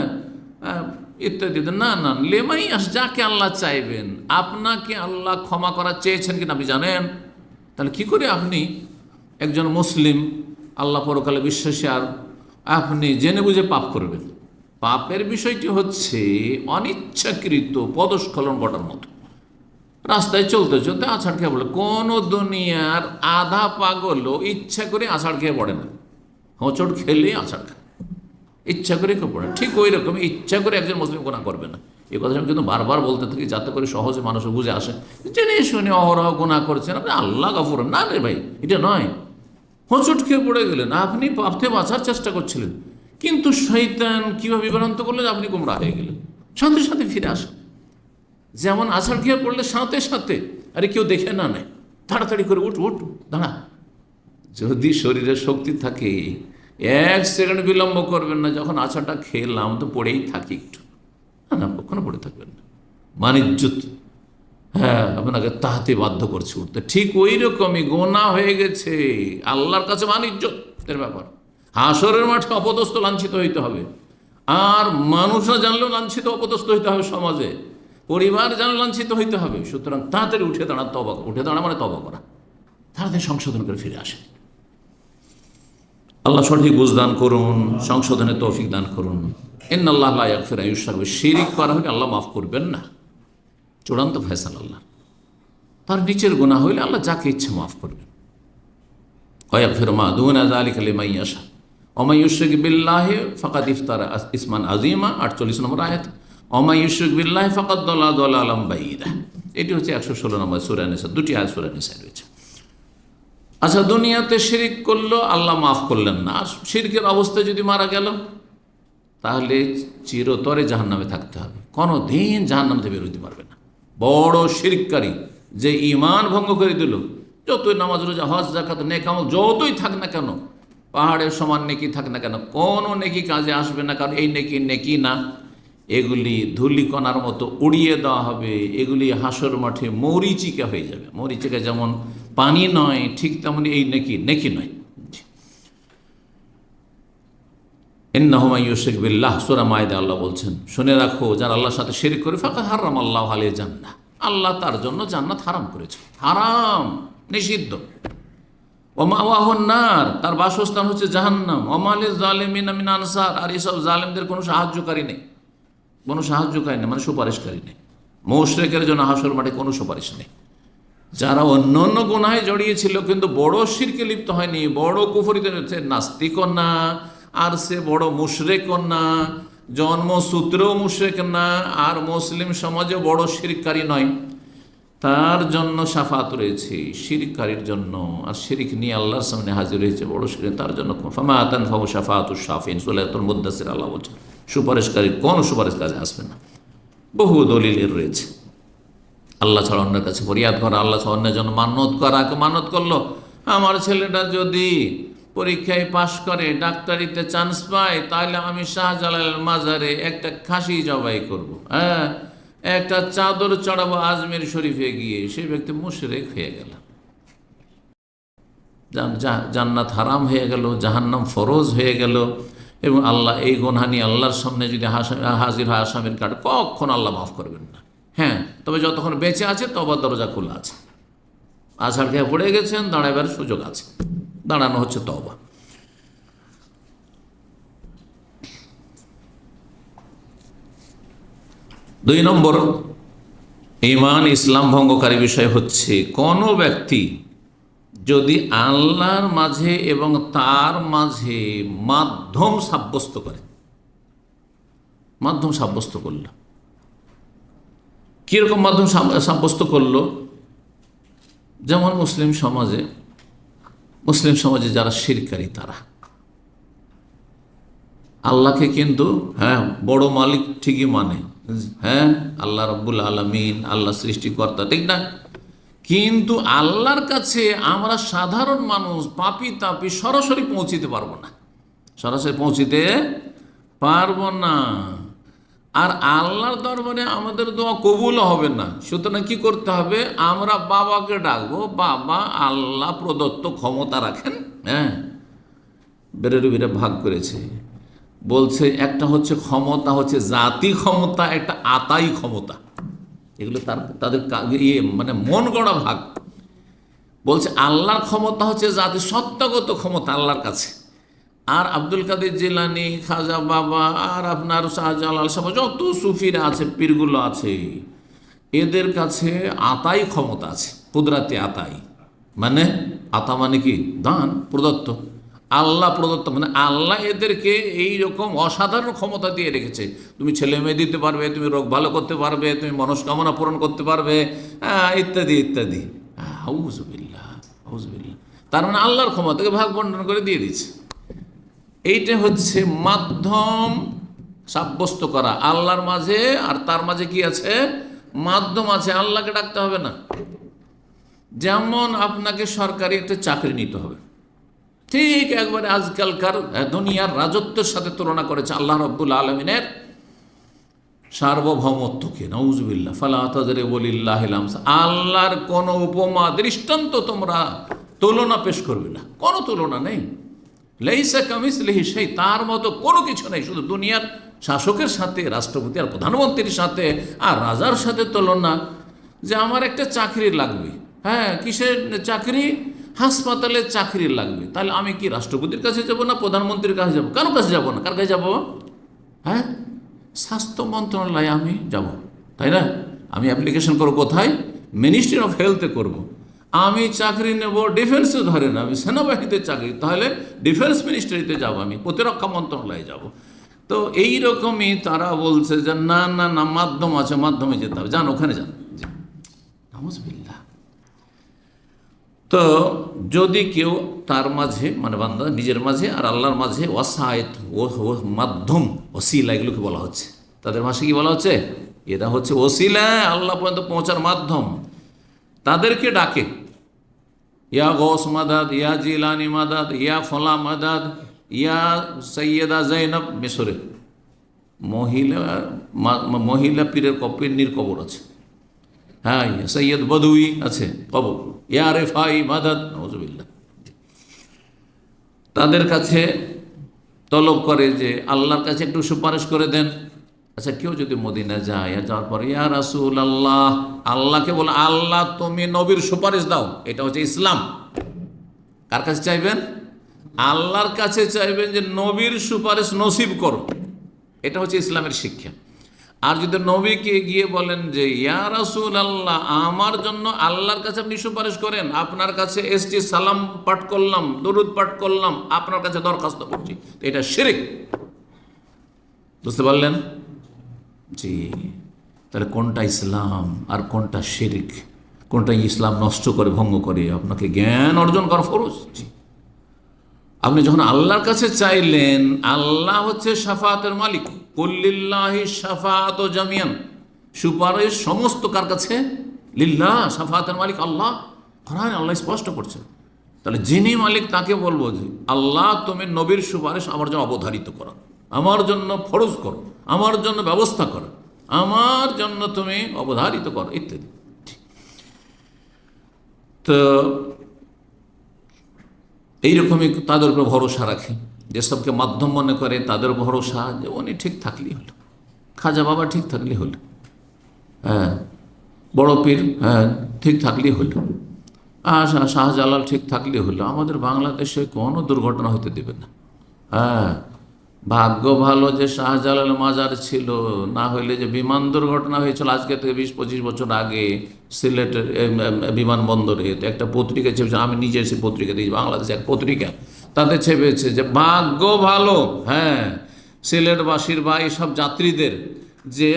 ইত্যাদি। না না, লিমান ইয়াশা, যাকে আল্লাহ চাইবেন। আপনাকে আল্লাহ ক্ষমা করা চেয়েছেন কিনা আপনি জানেন? তাহলে কি করে আপনি একজন মুসলিম, আল্লাহ পরকালে বিশ্বাসী, আর আপনি জেনে বুঝে পাপ করবেন? পাপের বিষয়টি হচ্ছে অনিচ্ছাকৃত পদস্খলন ঘটার মতো। রাস্তায় চলতে চলতে আছাড় খেয়ে পড়ে। কোনো দুনিয়ার আধা পাগলও ইচ্ছা করে আছাড় খেয়ে পড়ে না, হোঁচট খেলে আছাড় খায়, ইচ্ছা করে কেউ পড়ে। ঠিক ওই রকম ইচ্ছা করে একজন মুসলিম গুনাহ করবে না। এই কথা আমি কিন্তু বারবার বলতে থাকি, যাতে করে সহজে মানুষ বুঝে আসে। জেনে শুনে অহরহ গুনাহ করছেন আপনি, আল্লাহ গফুর না রে ভাই, এটা নয়। হোঁচট খেয়ে পড়ে গেলেন, আপনি পাপ থেকে বাঁচার চেষ্টা করছিলেন, কিন্তু শয়তান কীভাবে বিভ্রান্ত করলো যে আপনি গোমরাহ হয়ে গেলেন। সাথে সাথে ফিরে আসেন। যেমন আছাড় খেয়ে পড়লে সাথে সাথে, আরে কেউ দেখে না নেয়, তাড়াতাড়ি করে উঠ উঠ দাঁড়া। যদি শরীরে শক্তি থাকে 1 সেকেন্ড বিলম্ব করবেন না, যখন আছাড়টা খেলাম তো পড়েই থাকি একটু, না কখনো পড়ে থাকবেন না। মানিজ্জত, হ্যাঁ, আপনাকে তাহাতে বাধ্য করছে উঠতে। ঠিক ওই রকমই গোনা হয়ে গেছে, আল্লাহর কাছে মানিজ্জতের ব্যাপার। হাসরের মাঠে অপদস্থ লাঞ্ছিত হইতে হবে, আর মানুষরা জানলেও লাঞ্ছিত অপদস্থ হইতে হবে, সমাজে পরিবার জানলে লাঞ্ছিত হইতে হবে। সুতরাং তাড়াতাড়ি উঠে দাঁড়া, উঠে দাঁড়া মানে তওবা করা, তাড়াতাড়ি সংশোধন করে ফিরে আসে। আল্লাহ সঠিক বুঝদান করুন, সংশোধনের তৌফিক দান করুন। ইন্নাল্লাহ লা ইয়াগফিরু আন ইউশরাকা বিহি, শিরক করা হলে আল্লাহ মাফ করবেন না, চূড়ান্ত ফয়সালা আল্লাহ। তার নিচের গুনাহ হইলে আল্লাহ যাকে ইচ্ছে মাফ করবেন। ওয়া ইয়াগফিরু মা দুনা যালিকা লিমান ইয়াশা ওয়া মান ইউশরিক বিল্লাহি ফাকাদ ইফতারা ইসমান আযীমা, 48 নম্বর আয়াত। ওয়া মান ইউশরিক বিল্লাহি ফাকাদ দাল্লা দালালাম বাঈদা। এটি হচ্ছে 116 নম্বর সূরা নিসা, দুটি আয়াত সূরা নিসায় রয়েছে। আচ্ছা, দুনিয়াতে শিরিক করলো, আল্লাহ মাফ করলেন না, আর শিরকের অবস্থায় যদি মারা গেল তাহলে চিরতরে জাহান্নামে থাকতে হবে, কোনো দিন জাহান্নাম থেকে বেরোতে পারবে না। বড় শিরককারী যে ঈমান ভঙ্গ করে দিল, যতই নামাজ রোজা হজ যাকাত নেক আমল যতই থাক না কেন, পাহাড়ের সমান নেকি থাক না কেন, কোনো নেকি কাজে আসবে না, কারণ এই নেকি নেকি না, এগুলি ধূলিকণার মতো উড়িয়ে দেওয়া হবে। এগুলি হাসর মাঠে মরিচিকা হয়ে যাবে। মরিচিকা যেমন পানি নয়, ঠিক তেমনি এই নেকি নেকি নয়। ইন্নাহু মান ইউশরিক বিল্লাহ, সূরা মায়েদা আল্লাহ বলছেন, শুনে রাখো, যারা আল্লাহর সাথে শিরক করে, ফাকাদ হারামাল্লাহু আলাইহি জান্নাহ, আল্লাহ তার জন্য জান্নাত হারাম করেছে, হারাম, নিষিদ্ধ। ওয়া মাওয়াহুন নার, তার বাসস্থান হচ্ছে জাহান্নাম। ওয়া মা লিয-যালিমিনা মিন আনসার, আর এসব জালেমদের কোনো সাহায্যকারী নেই, কোনো সাহায্যকারী নেই মানে সুপারিশকারী নেই। মুশরিকের জন্য হাসর মাঠে কোনো সুপারিশ নেই। যারা অন্য অন্য গুনাহে জড়িয়েছিল কিন্তু বড় শিরকে লিপ্ত হয়নি, বড় কুফরিতে, নাস্তিকও না আর সে বড় মুশরিকও না, জন্মসূত্রেও মুশরিক না, আর মুসলিম সমাজে বড় শিরককারী নয়, তার জন্য শাফাত রয়েছে, শিরককারীর জন্য। আর শিরক নিয়ে আল্লাহর সামনে হাজির হয়েছে বড় শিরক, তার জন্য ফামা তানফাউ শাফাতুশ শাফিন, সূরাতুল মুদ্দাসির আল্লাহ বলছেন, সুপারিশকারী কোনো সুপারিশ কাজে আসবে না। বহু দলিলের রয়েছে। আল্লাহ ছাড়া অন্যের কাছে ফরিয়াদ করা, আল্লাহ ছাড়া অন্যের জন্য মানত করা। মানত করলো, আমার ছেলেটা যদি পরীক্ষায় পাশ করে, ডাক্তারিতে চান্স পায়, তাহলে আমি শাহজালাল মাজারে একটা খাসি জবাই করব, হ্যাঁ, একটা চাদর চড়াবো আজমির শরীফে গিয়ে। সেই ব্যক্তি মুশরিক হয়ে গেল, জান্নাত হারাম হয়ে গেল, জাহান্নাম ফরজ হয়ে গেল। এবং আল্লাহ এই গুনাহ নিয়ে আল্লাহর সামনে যদি হাজির হয় আসামির কাঠ, কখন আল্লাহ মাফ করবেন না। হ্যাঁ, তবে যতক্ষণ বেঁচে আছে তওবার দরজা খোলা আছে। আছাড় খেয়ে পড়ে গেছেন, দাঁড়াবার সুযোগ আছে, দাঁড়ানো হচ্ছে তওবা। দুই নম্বর ঈমান ইসলাম ভঙ্গকারী বিষয় হচ্ছে, কোনো ব্যক্তি যদি আল্লাহর মাঝে এবং তার মাঝে মাধ্যম সাব্যস্ত করে, মাধ্যম সাব্যস্ত করল, কীরকম মাধ্যম সাব্যস্ত করলো? যেমন মুসলিম সমাজে যারা শিরকারী, তারা আল্লাহকে কিন্তু হ্যাঁ বড় মালিক ঠিকই মানে, হ্যাঁ আল্লাহ রাব্বুল আলামিন, আল্লাহ সৃষ্টিকর্তা, ঠিক না? কিন্তু আল্লাহর কাছে আমরা সাধারণ মানুষ, পাপী তাপী, সরাসরি পৌঁছিতে পারবো না, সরাসরি পৌঁছিতে পারবো না। আর আল্লাহর দরবারে আমাদের দোয়া কবুলও হবে না। সুতরাং কি করতে হবে? আমরা বাবাকে ডাকবো, বাবা আল্লাহ প্রদত্ত ক্ষমতা রাখেন। হ্যাঁ, বেরেরবিরা ভাগ করেছে, বলছে একটা হচ্ছে ক্ষমতা হচ্ছে জাতি ক্ষমতা, একটা আতাই ক্ষমতা। এগুলো তাদের মানে মন গড়া ভাগ। বলছে আল্লাহর ক্ষমতা হচ্ছে জাতি সত্তাগত ক্ষমতা আল্লাহর কাছে, আর আব্দুল কাদের জিলানি, খাজা বাবা, আর আপনার শাহজালাল সাহেব, যত সুফিরা আছে, পীরগুলো আছে, এদের কাছে আতাই ক্ষমতা আছে, কুদরাতি আতাই, মানে আতা মানে কি দান, প্রদত্ত, আল্লাহ প্রদত্ত, মানে আল্লাহ এদেরকে এই রকম অসাধারণ ক্ষমতা দিয়ে রেখেছে। তুমি ছেলে মেয়ে দিতে পারবে, তুমি রোগ ভালো করতে পারবে, তুমি মনস্কামনা পূরণ করতে পারবে, ইত্যাদি ইত্যাদি। আউযুবিল্লাহ, আউযুবিল্লাহ। তার মানে আল্লাহর ক্ষমতাকে ভাগ বন্টন করে দিয়ে দিচ্ছে। এইটা হচ্ছে মাধ্যম সাব্যস্ত করা আল্লাহর মাঝে, আর তার মাঝে কি আছে, মাধ্যম আছে। আল্লাহকে ডাকতে হবে না। যেমন আপনাকে সরকারি একটা চাকরি নিতে হবে, ঠিক একবারে আজকালকার দুনিয়ার রাজত্বের সাথে তুলনা করেছে আল্লাহ রাব্বুল আলামিনের সার্বভৌমত্বকে। নাউযুবিল্লাহ, ফালা তাযরিবু লিল্লাহিল আমসাল। আল্লাহর কোন উপমা দৃষ্টান্ত তোমরা তুলনা পেশ করবে না, কোনো তুলনা নেই। লাইসা কামিসলিহি শাই, তার মতো কোনো কিছু নেই। শুধু দুনিয়ার শাসকের সাথে, রাষ্ট্রপতি আর প্রধানমন্ত্রীর সাথে আর রাজার সাথে তুলনা, যে আমার একটা চাকরি লাগবে, হ্যাঁ কিসের চাকরি, হাসপাতালে চাকরি লাগবে, তাহলে আমি কি রাষ্ট্রপতির কাছে যাব না প্রধানমন্ত্রীর কাছে যাব? কারো কাছে যাব না, কার কাছে যাব? হ্যাঁ, স্বাস্থ্য মন্ত্রণালয়ে আমি যাব, তাই না? আমি অ্যাপ্লিকেশন করবো কোথায়? মিনিস্ট্রি অফ হেলথে করব। আমি চাকরি নেব ডিফেন্সে, ধরেন আমি সেনাবাহিনীতে চাকরি, তাহলে ডিফেন্স মিনিস্ট্রিতে যাব, আমি প্রতিরক্ষা মন্ত্রণালয়ে যাব। তো এই রকমই তারা বলছে যে না না না, মাধ্যম আছে, মাধ্যমে যেতে হবে, যান ওখানে যান। নাউযুবিল্লাহ। তো যদি কেউ তার মাঝে, মানে বান্দা নিজের মাঝে আর আল্লাহর মাঝে ওয়াসায়েত, ও মাধ্যম, ওসিলা, এগুলোকে বলা হচ্ছে, তাদের ভাষায় কি বলা হচ্ছে? এরা হচ্ছে ওসিলা, আল্লাহ পর্যন্ত পৌঁছার মাধ্যম। তাদেরকে ডাকে, ইয়া গৌস মাদাদ, ইয়া জিলানি মাদাদ, ইয়া ফলা মাদাদ, ইয়া সৈয়দা জৈনব। মিশরে মহিলা পীরের কবর আছে, হ্যাঁ, সৈয়দ বদুই আছে কবর, ইয়া রেফাই মাদাদ। নাউযুবিল্লাহ। তাদের কাছে তলব করে যে আল্লাহর কাছে একটু সুপারিশ করে দেন। আচ্ছা, কেউ যদি মদিনা যায়, যাওয়ার পরে ইয়া রাসূল আল্লাহ, আল্লাহকে বলে আল্লাহ তুমি নবীর সুপারিশ দাও, এটা হচ্ছে ইসলাম। কার কাছে চাইবেন? আল্লাহর কাছে চাইবেন যে নবীর সুপারিশ নসিব করো, এটা হচ্ছে ইসলামের শিক্ষা। আর যদি নবীকে গিয়ে বলেন যে ইয়া রাসূল আল্লাহ, আমার জন্য আল্লাহর কাছে আপনি সুপারিশ করেন, আপনার কাছে এসটি, সালাম পাঠ করলাম, দরুদ পাঠ করলাম, আপনার কাছে দরখাস্ত করছি, এটা শিরক। বুঝতে পারলেন? জি। তাহলে কোনটা ইসলাম আর কোনটা শিরক, কোনটা ইসলাম নষ্ট করে, ভঙ্গ করে? আপনাকে জ্ঞান অর্জন করা ফরজ। জি। আপনি যখন আল্লাহর কাছে চাইলেন, আল্লাহ হচ্ছে শাফাআতের মালিক, কুল্লিল্লাহি শাফাআত জামিয়ান, সুপারিশ সমস্ত কার কাছে? লিল্লাহ, শাফাআতের মালিক আল্লাহ। কোরআনে আল্লাহ স্পষ্ট করছে। তাহলে যিনি মালিক তাকে বলবো যে আল্লাহ তুমি নবীর সুপারিশ আমার জন্য অবধারিত করো, আমার জন্য ফরজ করো, আমার জন্য ব্যবস্থা করো, আমার জন্য তুমি অবধারিত করো, ইত্যাদি। তো এইরকমই তাদের উপর ভরসা রাখে, যেসবকে মাধ্যম মনে করে তাদের ভরসা যে উনি ঠিক থাকলেই হলো, খাজা বাবা ঠিক থাকলেই হলো, হ্যাঁ, বড় পীর হ্যাঁ ঠিক থাকলেই হলো, শাহজালাল ঠিক থাকলেই হলো। আমাদের বাংলাদেশে কোনো দুর্ঘটনা হতে দেবে না। হ্যাঁ, ভাগ্য ভালো যে শাহজালাল মাজার ছিল, না হইলে যে বিমান দুর্ঘটনা হয়েছিল আজকে থেকে 20-25 বছর আগে সিলেটের বিমানবন্দরে, একটা পত্রিকা ছেপেছে, আমি নিজে এসে পত্রিকা দিয়েছি, বাংলাদেশে এক পত্রিকা, তাতে ছেপেছে যে ভাগ্য ভালো, হ্যাঁ, সিলেটবাসীর বা এইসব যাত্রীদের, যে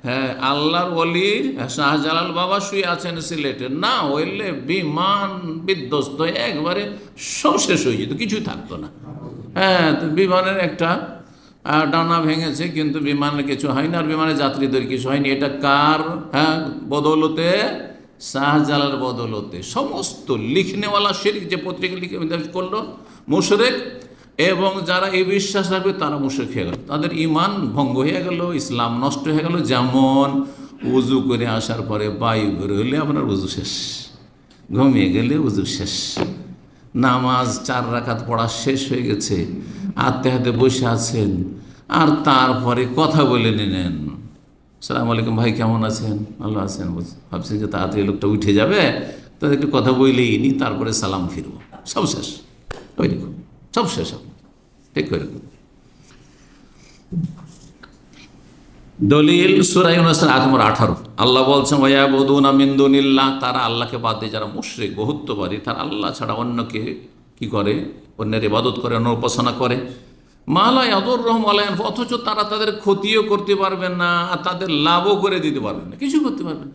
হ্যাঁ আল্লাহর ওলি শাহজালাল বাবা শুয়ে আছেন সিলেটে, না হইলে বিমান বিধ্বস্ত হয়ে একবারে সব শেষ হয়ে যেত, কিছুই থাকতো না। হ্যাঁ, তো বিমানের একটা ডানা ভেঙেছে, কিন্তু বিমানের কিছু হয়নি, আর বিমানের যাত্রীদের কিছু হয়নি। এটা কার? হ্যাঁ, বদৌলতে, শাহজালাল বদৌলতে। সমস্ত লিখনেওয়ালা শিরক, যে পত্রিকা লিখে করলো, মুশরিক, এবং যারা এই বিশ্বাস রাখবে তারা মুশরিক হয়ে গেল, তাদের ঈমান ভঙ্গ হয়ে গেল, ইসলাম নষ্ট হয়ে গেল। যেমন উজু করে আসার পরে বায়ু বের হইলে আপনার উজু শেষ, ঘুমিয়ে গেলে উজু শেষ, নামাজ 4 রাকাত পড়া শেষ হয়ে গেছে, হাতে হাতে বসে আছেন, আর তারপরে কথা বলে নিলেন, আসসালামু আলাইকুম ভাই কেমন আছেন? ভালো আছেন। ভাবছেন যে তাড়াতাড়ি লোকটা উঠে যাবে, তো একটু কথা বলেই নি, তারপরে সালাম ফিরব, সব শেষ। ওই দেখুন, সব শেষ। ঠিক করে দলিল সূরা ইউনূসের আয়াত নম্বর 18। আল্লাহ বলছেন ওয়ায়াবুদুনা মিন দুনিল্লাহ, তারা আল্লাহকে বাদ দিয়ে, যারা মুশরিক বহুত্ববাদী, তারা আল্লাহ ছাড়া অন্যকে কি করে, অন্যের ইবাদত করে, অন্য উপাসনা করে। মা লা ইয়াদুররুহুম ওয়া লা ইয়ানফাউহুম, অথচ তারা তাদের ক্ষতিও করতে পারবে না আর তাদের লাভও করে দিতে পারবে না, কিছু করতে পারবে না।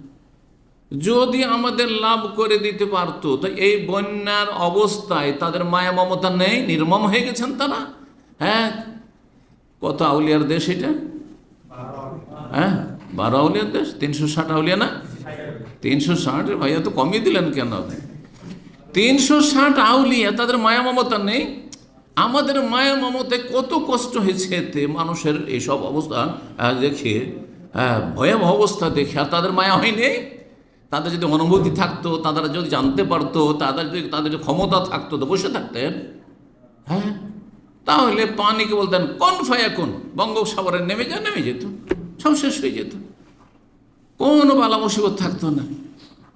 যদি আমাদের লাভ করে দিতে পারতো, তো এই বন্যার অবস্থায় তাদের মায়া মমতা নেই, নির্মম হয়ে গেছেন তারা। হ্যাঁ, কত আউলিয়ার দেশ এটা? হ্যাঁ, 12 আউলিয়ার দেশ, 360 আউলিয়া না? 360, ভাইয়া তো কমিয়ে দিলেন কেন? 360 আউলিয়া, তাদের মায়া মমতা নেই। আমাদের মায়া মমতায় কত কষ্ট হয়েছে এতে, মানুষের এইসব অবস্থা দেখে, ভয়াবহ অবস্থা দেখে, আর তাদের মায়া হয়নি। তাদের যদি অনুভূতি থাকতো, তারা যদি জানতে পারতো, তাদের যদি ক্ষমতা থাকতো, তো বসে থাকতেন। হ্যাঁ, তাহলে পানিকে বলতেন কোন ফায়াকুন, বঙ্গোপসাগরে নেমে যেত, সব শেষ হয়ে যেত, কোনো বালা মুসিবত থাকতো না,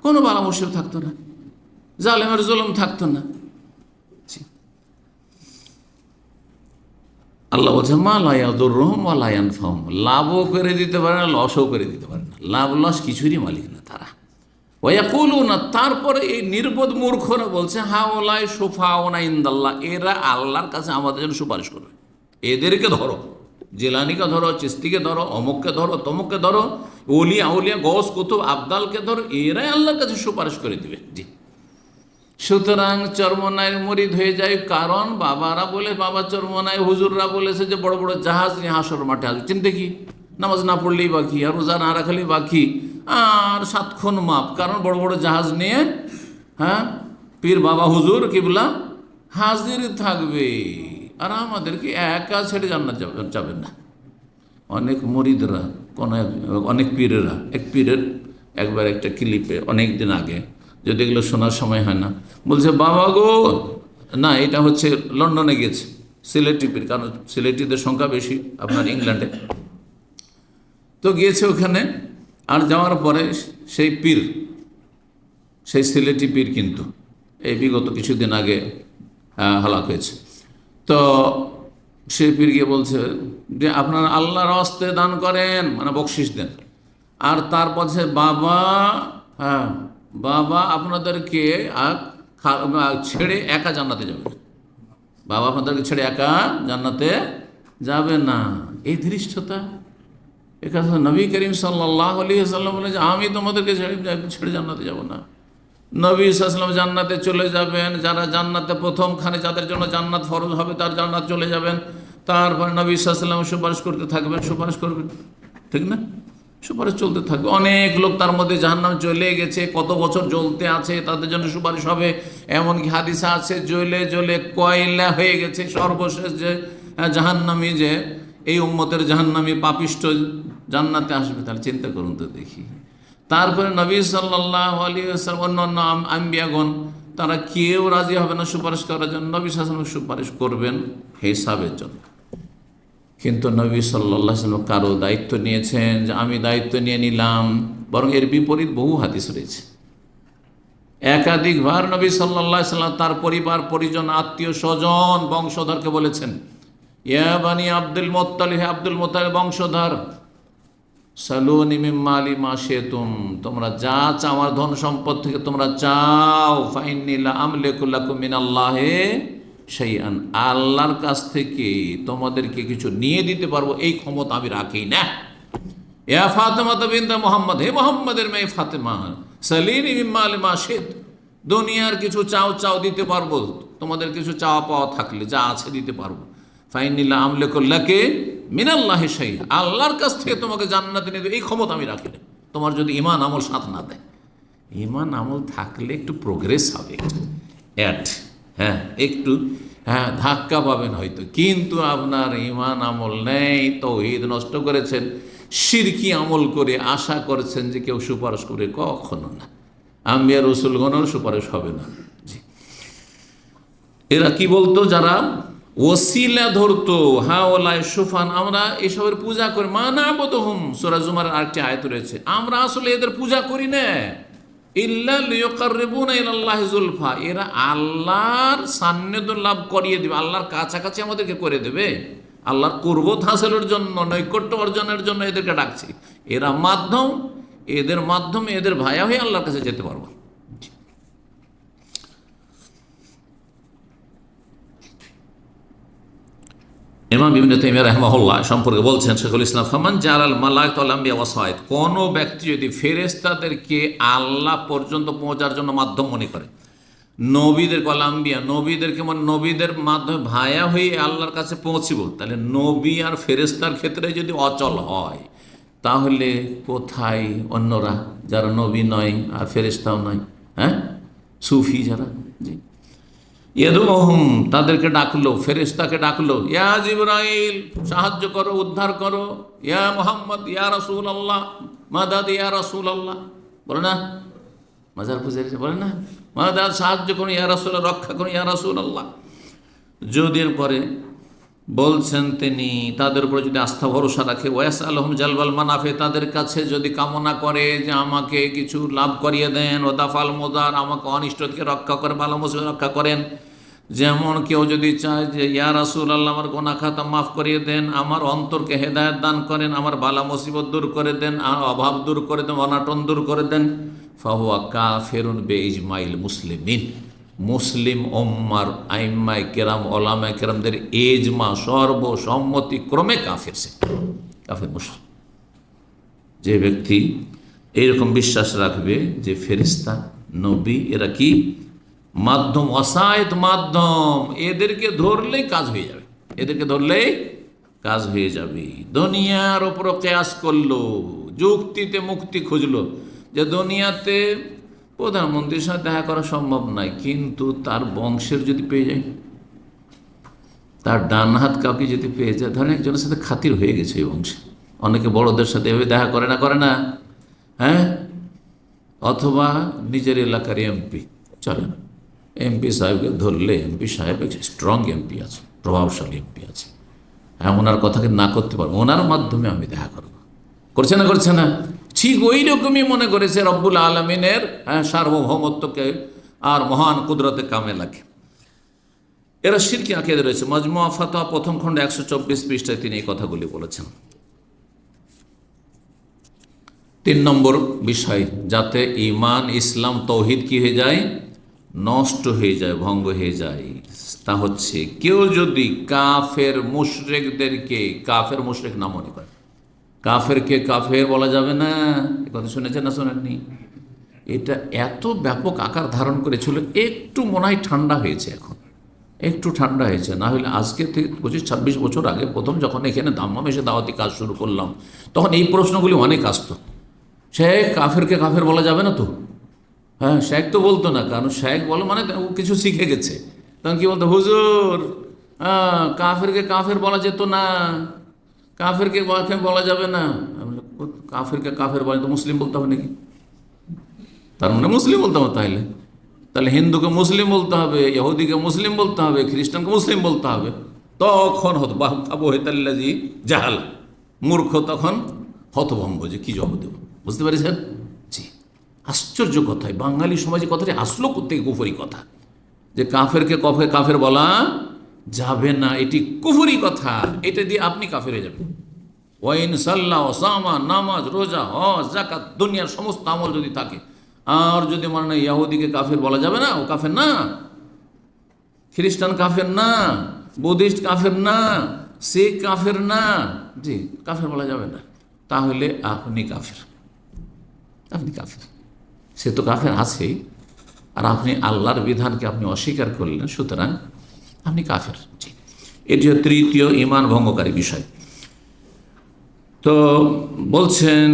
কোনো বালা মুসিবত থাকতো না, জালেমের জুলুম থাকতো না। আল্লাহ বলছে মা লা ইয়াদুররুহুম ওয়া লা ইয়ানফাউহুম, লাভও করে দিতে পারে না, লসও করে দিতে পারে না, লাভ লস কিছুরই মালিক না তারা। ওয়া ইয়াকুলুনা, তারপরে এই নির্বোধ মূর্খরা বলছে হাউলাই শুফাউনা ইনদাল্লাহ, এরা আল্লাহর কাছে আমাদের জন্য সুপারিশ করবে। এদেরকে ধরো, জিলানিকে ধরো, চিস্তিকে ধরো, অমুককে ধরো, তমুককে ধরো, ওলিয়া আউলিয়া গৌস কুতুব আবদালকে ধরো, এরাই আল্লাহর কাছে সুপারিশ করে দিবে। জি, সুতরাং চরমনায় মরিদ হয়ে যায়, কারণ বাবারা বলে, বাবা চরমনায় হুজুররা বলেছে যে বড় বড় জাহাজ নিয়ে হাসর মাঠে আসবে। চিন্তা কি, নামাজ না পড়লেই বাকি, আর রোজা না রাখলেই বাকি, আর 7 খুন মাপ, কারণ বড় বড় জাহাজ নিয়ে, হ্যাঁ, পীর বাবা হুজুর কিবলা হাজির থাকবে, আর আমাদেরকে একা ছেড়ে জান্নাত যাবেন না। অনেক মরিদরা, অনেক পীরেরা, এক পীরের একবার একটা ক্লিপে অনেক দিন আগে, যদি এগুলো শোনার সময় হয় না, বলছে বাবা গো, না এটা হচ্ছে লন্ডনে গিয়েছে, সিলেটি পীর, কারণ সিলেটিদের সংখ্যা বেশি আপনার ইংল্যান্ডে, তো গিয়েছে ওখানে। আর যাওয়ার পরে সেই পীর, সেই সিলেটি পীর কিন্তু এই বিগত কিছুদিন আগে হালাক হয়েছে। তো সেই পীর গিয়ে বলছে যে আপনারা আল্লাহর হস্তে দান করেন, মানে বকশিস দেন, আর তারপর সে বাবা, হ্যাঁ বাবা আপনাদেরকে ছেড়ে একা জান্নাতে যাবে না, বাবা আপনাদেরকে ছেড়ে একা জান্নাতে যাবে না। এই ধৃষ্টতা, এ কথা নবী করিম সাল্লাল্লাহু আলাইহি ওয়াসাল্লাম বলে যে আমি তোমাদেরকে ছেড়ে জান্নাতে যাব না। নবী সাল্লাল্লাহু জান্নাতে চলে যাবেন, যারা জান্নাতে প্রথমখানে যাদের জন্য জান্নাত ফরজ হবে তার জান্নাত চলে যাবেন, তারপর নবী সাল্লাল্লাহু সুপারিশ করতে থাকবেন, সুপারিশ করবেন, ঠিক না? সুপারিশ চলতে থাকবে। অনেক লোক তার মধ্যে জাহান্নাম চলে গেছে, কত বছর জ্বলতে আছে, তাদের জন্য সুপারিশ হবে। এমনকি হাদিসা আছে জ্বলে জ্বলে কয়লা হয়ে গেছে, সর্বশেষ যে জাহান্নামী, যে এই উম্মতের জাহান্নামী পাপিষ্ঠ জান্নাতে আসবে। তাহলে চিন্তা করুন তো দেখি। তারপরে নবী সাল্লাল্লাহু আলাইহি ওয়াসাল্লাম, অন্যান্য আম্বিয়াগণ, তারা কেউ রাজি হবে না সুপারিশ করার জন্য, নবী সাল্লাল্লাহু আলাইহি ওয়াসাল্লাম সুপারিশ করবেন হিসাবের জন্য। কিন্তু নবী সাল্লাল্লাহু আলাইহি ওয়াসাল্লাম কারো দায়িত্ব নিয়েছেন যে আমি দায়িত্ব নিয়ে নিলাম, বরং এর বিপরীত বহু হাদিস রয়েছে। একাধিকবার নবী সাল্লাল্লাহু আলাইহি ওয়াসাল্লাম তার পরিবার পরিজন, আত্মীয় স্বজন, বংশধরকে বলেছেন ইয়া বানি আব্দুল মুত্তালিব, হে আব্দুল মুত্তালিব বংশধর, সালুনি মিন মালি মা শিতুম, তোমরা যা চাও আমার ধন সম্পদ থেকে তোমরা চাও, ফাইন্নী লা আমলিকু লাকুম মিনাল্লাহি শাইআন, আল্লাহর কাছ থেকে তোমাদেরকে কিছু নিয়ে দিতে পারবো এই ক্ষমতা আমি রাখি না। ইয়া ফাতেমা বিনতে মুহাম্মদ, হে মুহাম্মদের মেয়ে ফাতেমা, সালিনি মিন মালি মা শিত, দুনিয়ার কিছু চাও দিতে পারবো, তোমাদের কিছু চাওয়া পাওয়া থাকলে যা আছে দিতে পারবো। ফাইন্নী লা আমলিকু লাকি মিনাল্লাহি শাইআ, আল্লাহর কাছ থেকে তোমাকে জান্নাতে নিয়ে দেবে এই ক্ষমতা আমি রাখি না। তোমার যদি ঈমান আমল সাথ না দেয়, ঈমান আমল থাকলে একটু প্রোগ্রেস হবে, একটু ধাক্কা পাবেন হয়তো, কিন্তু আপনার ঈমান আমল নেই, তাওহীদ নষ্ট করেছেন, শিরকি আমল করে আশা করছেন যে কেউ সুপারিশ করে, কখনো না। আম্বিয়া রাসূলগণের সুপারিশ হবে না। জি, এরা কি বলতো, যারা ওসিলা ধরতো, হাওলাই সুফান, আমরা এসবের পূজা করি, মা না'বুদুহুম, সূরা জুমার আরেকটি আয়াত রয়েছে, আমরা আসলে এদের পূজা করি না, ইল্লা লিয়ুকাররিবুনা ইলাল্লাহি যুলফা, এরা আল্লাহর সান্নিধ্য লাভ করিয়ে দেবে, আল্লাহর কাছাকাছি আমাদেরকে করে দেবে, আল্লাহর কুরবত হাসিলের জন্য, নৈকট্য অর্জনের জন্য এদেরকে ডাকছি। এরা মাধ্যম, এদের মাধ্যমে এদের ভায়া হয়ে আল্লাহর কাছে যেতে পারবো। ইমাম ইবনে তাইমিয়া রাহিমাহুল্লাহ সম্পর্কে বলছেন, শেখুল ইসলাম, ফামান জালাল মালাইকাতুল আম্বিয়া ওয়াসাইদ, কোন ব্যক্তি যদি ফেরেশতাদেরকে আল্লাহ পর্যন্ত পৌঁছার জন্য মাধ্যম মনে করে, নবীদের কলাম্বিয়া, নবীদেরকে মানে নবীদের মাধ্যমে ভায়া হয়ে আল্লাহর কাছে পৌঁছিব, তাহলে নবী আর ফেরেশতার ক্ষেত্রে যদি অচল হয়, তাহলে কোথায় অন্যরা যারা নবী নয় আর ফেরেশতাও নয়? হ্যাঁ, সুফি যারা, জি, ইয়াদুহুম, তাদেরকে ডাকলো, ফেরেশতাকে ডাকলো, ইয়া জিবরাইল, সাহায্য করো, উদ্ধার করো, ইয়া মুহাম্মদ, ইয়া রাসূলুল্লাহ, মাদাদ ইয়া রাসূলুল্লাহ, বলে না মাজার পূজারী, বলে না মাদাদ, সাহায্য করুন ইয়া রাসূলুল্লাহ, রক্ষা করুন ইয়া রাসূলুল্লাহ। যদি পরে বলছেন তিনি তাদের উপরে যদি আস্থা ভরসা রাখে, ওয়াস আলহম জালবাল মানাফে, তাদের কাছে যদি কামনা করে যে আমাকে কিছু লাভ করিয়ে দেন, ও দাফাল মোদার, আমাকে অনিষ্ট থেকে রক্ষা করে, ভালো মুসিবত রক্ষা করেন। যেমন কেউ যদি চায় যে ইয়া রাসূলুল্লাহ আমার গুনাহ খাতা মাফ করিয়ে দেন, আমার অন্তরকে হেদায়েত দান করেন, আমার বালা মুসিবত দূর করে দেন, অভাব দূর করে দেন, অনাটন দূর করে দেন, ফাহুয়া কাফিরুন বিইজমাইল মুসলিমিন, মুসলিম উম্মার আইম্মায়ে কেরাম, ওলামায়ে কেরামদের এজমা, সর্বসম্মতিক্রমে কাফির, সে কাফির মুশরিক। যে ব্যক্তি এইরকম বিশ্বাস রাখবে যে ফেরেশতা, নবী এরা কি মাধ্যম, অসায়ত মাধ্যম, এদেরকে ধরলেই কাজ হয়ে যাবে, এদেরকে ধরলেই কাজ হয়ে যাবে। দুনিয়ার ওপর কেয়াস করলো, যুক্তিতে মুক্তি খুঁজলো যে দুনিয়াতে প্রধানমন্ত্রীর সাথে দেখা করা সম্ভব নয়, কিন্তু তার বংশের যদি পেয়ে যায়, তার ডান হাত কাউকে যদি পেয়ে যায়, ধরেন একজনের সাথে খাতির হয়ে গেছে এই বংশে, অনেকে বড়দের সাথে এভাবে দেখা করে না, হ্যাঁ, অথবা নিজের এলাকার এমপি, চলে না, এমপি সাহেবকে ধরলে, এমপি সাহেব স্ট্রং এমপি আছে, প্রভাবশালী এমপি আছে, হ্যাঁ, ওনার কথাকে না করতে পারবো, ওনার মাধ্যমে আমি দেখা করবো, করছে না, ঠিক ওই রকমই মনে করেছে রব্বুল আলমিনের সার্বভৌমত্বকে আর মহান কুদরতে কামে লাগে। এরা শিরকি আকীদা রয়েছে। মাজমুয়া ফাতোয়া প্রথম খণ্ডে 124 পৃষ্ঠায় তিনি এই কথাগুলি বলেছেন। 3 নম্বর বিষয়, যাতে ঈমান, ইসলাম, তৌহিদ কি হয়ে যায়, নষ্ট হয়ে যায়, ভঙ্গ হয়ে যায়, তা হচ্ছে কেউ যদি কাফের মুশরিকদেরকে কাফের মুশরিক না মনে করে। কাফেরকে কাফের বলা যাবে না, এ কথা শুনেছেন না শোনেননি? এটা এত ব্যাপক আকার ধারণ করেছিল, একটু মনে হয় ঠান্ডা হয়েছে, এখন একটু ঠান্ডা হয়েছে, না হলে আজকে থেকে 25-26 বছর আগে প্রথম যখন এখানে দাম্মাম এসে দাওয়াতি কাজ শুরু করলাম, তখন এই প্রশ্নগুলি অনেক আসতো। শেখ, কাফেরকে কাফের বলা যাবে না তো? হ্যাঁ, শেখ তো বলতো না, কারণ শেখ বলো মানে ও কিছু শিখে গেছে, তখন কি বলতো, হুজুর কাফেরকে কাফের বলা যেত না, কাফেরকে বলা যাবে না। কাফেরকে কাফের বলে তো মুসলিম বলতে হবে নাকি? তার মানে মুসলিম বলতে হবে, তাহলে হিন্দুকে মুসলিম বলতে হবে, ইহুদিকে মুসলিম বলতে হবে, খ্রিস্টানকে মুসলিম বলতে হবে। তখন হতবাহি জাহাল, মূর্খ তখন হতভম্ব, যে কি জবাব দেব, বুঝতে পারছেন? জি, আশ্চর্য কথাই, বাঙালি সমাজে কথাটি আসলো কোথেকে, কুফরি কথা, যে কাফেরকে কাফের বলা যাবে না, এটি কুফরি কথা, এটা দিয়ে আপনি কাফের হয়ে যাবেন। ওয়াইন সাল্লাহ, ওসামা, নামাজ, রোজা, হজ, যাকাত, দুনিয়ার সমস্ত আমল যদি থাকে, আর যদি মানে ইহুদিকে কাফের বলা যাবে না, ও কাফের না, খ্রিস্টান কাফের না, বুদ্ধিস্ট কাফের না, শিখ কাফের না, জি, কাফের বলা যাবে না, তাহলে আপনি কাফের, আপনি কাফের। সে তো কাফের আছেই, আর আপনি আল্লাহর বিধানকে আপনি অস্বীকার করলেন, সুতরাং আপনি কাফের। জি, এটি তৃতীয় ঈমান ভঙ্গকারী বিষয়। তো বলছেন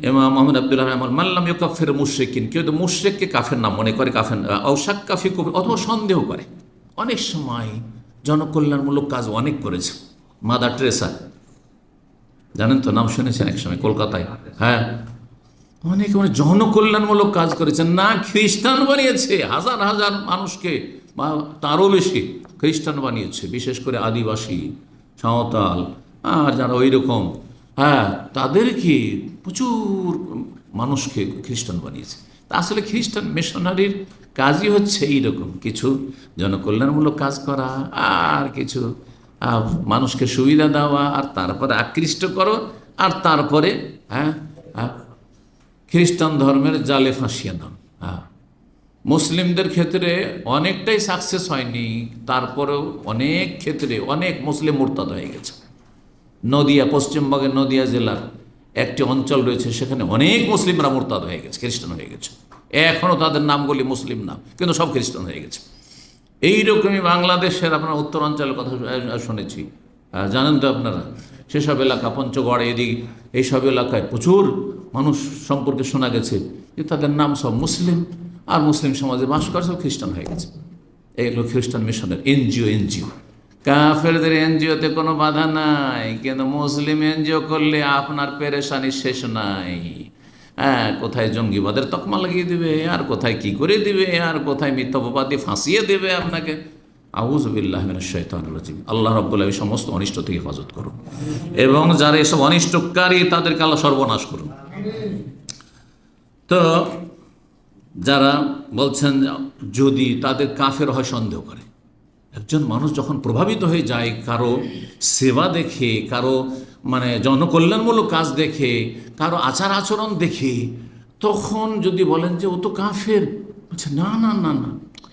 ইমাম মুহাম্মদ আব্দুল্লাহ রহমান, মাল্লাম ইউকাফির মুশরিকিন, কেউ তো মুশরিককে কাফের না মনে করে, কাফের শাক্কা ফি কুফর, অথবা সন্দেহ করে। অনেক সময় জনকল্যাণমূলক কাজ অনেক করেছে, মাদার টেরেসা, জানেন তো, নাম শুনেছেন এক সময় কলকাতায়, হ্যাঁ, অনেক জনকল্যাণমূলক কাজ করেছেন, না খ্রিস্টান বানিয়েছে, হাজার হাজার মানুষকে বা তারও বেশি খ্রিস্টান বানিয়েছে, বিশেষ করে আদিবাসী, সাঁওতাল আর যারা ওই রকম, হ্যাঁ, তাদেরকে প্রচুর মানুষকে খ্রিস্টান বানিয়েছে। তা আসলে খ্রিস্টান মিশনারির কাজই হচ্ছে এইরকম কিছু জনকল্যাণমূলক কাজ করা, আর কিছু মানুষকে সুবিধা দেওয়া, আর তারপরে আকৃষ্ট করো, আর তারপরে খ্রিস্টান ধর্মের জালে ফাঁসিয়ে দাও। মুসলিমদের ক্ষেত্রে অনেকটাই সাকসেস হয়নি, তারপরেও অনেক ক্ষেত্রে অনেক মুসলিম মুরতাদ হয়ে গেছে। নদিয়া, পশ্চিমবঙ্গের নদিয়া জেলার একটি অঞ্চল রয়েছে, সেখানে অনেক মুসলিমরা মুরতাদ হয়ে গেছে, খ্রিস্টান হয়ে গেছে। এখনও তাদের নামগুলি মুসলিম নাম, কিন্তু সব খ্রিস্টান হয়ে গেছে। এইরকমই বাংলাদেশের আপনার উত্তরাঞ্চলের কথা শুনেছি, জানেন তো আপনারা, সেসব এলাকা পঞ্চগড় এদিক এইসব এলাকায় প্রচুর মানুষ সম্পর্কে শোনা গেছে যে তাদের নাম সব মুসলিম, আর মুসলিম সমাজে বাস করে সব খ্রিস্টান হয়ে গেছে। এইগুলো খ্রিস্টান মিশনের এনজিও। কাফেরদের এনজিওতে কোনো বাধা নাই, কিন্তু মুসলিম এনজিও করলে আপনার পেরেশানি শেষ নাই। কোথায় জঙ্গিবাদের তকমা লাগিয়ে দিবে, আর কোথায় কি করে দিবে, আর কোথায় মিথ্যাবাদী ফাঁসিয়ে দেবে আপনাকে। আউযু বিল্লাহি মিনাশ শাইতানির রাজিম। আল্লাহ রাব্বুল আলামিন সমস্ত অনিষ্ট থেকে হেফাজত করুন, এবং যারা এসব অনিষ্টকারী তাদেরকে আল্লাহ সর্বনাশ করুন। তো যারা বলছেন যদি তাদের কাফের হয় সন্দেহ করে, একজন মানুষ যখন প্রভাবিত হয়ে যায় কারো সেবা দেখে, কারো জনকল্যাণমূলক কাজ দেখে, কারো আচার আচরণ দেখে, তখন যদি বলেন যে ও তো কাফের, আচ্ছা না না না না,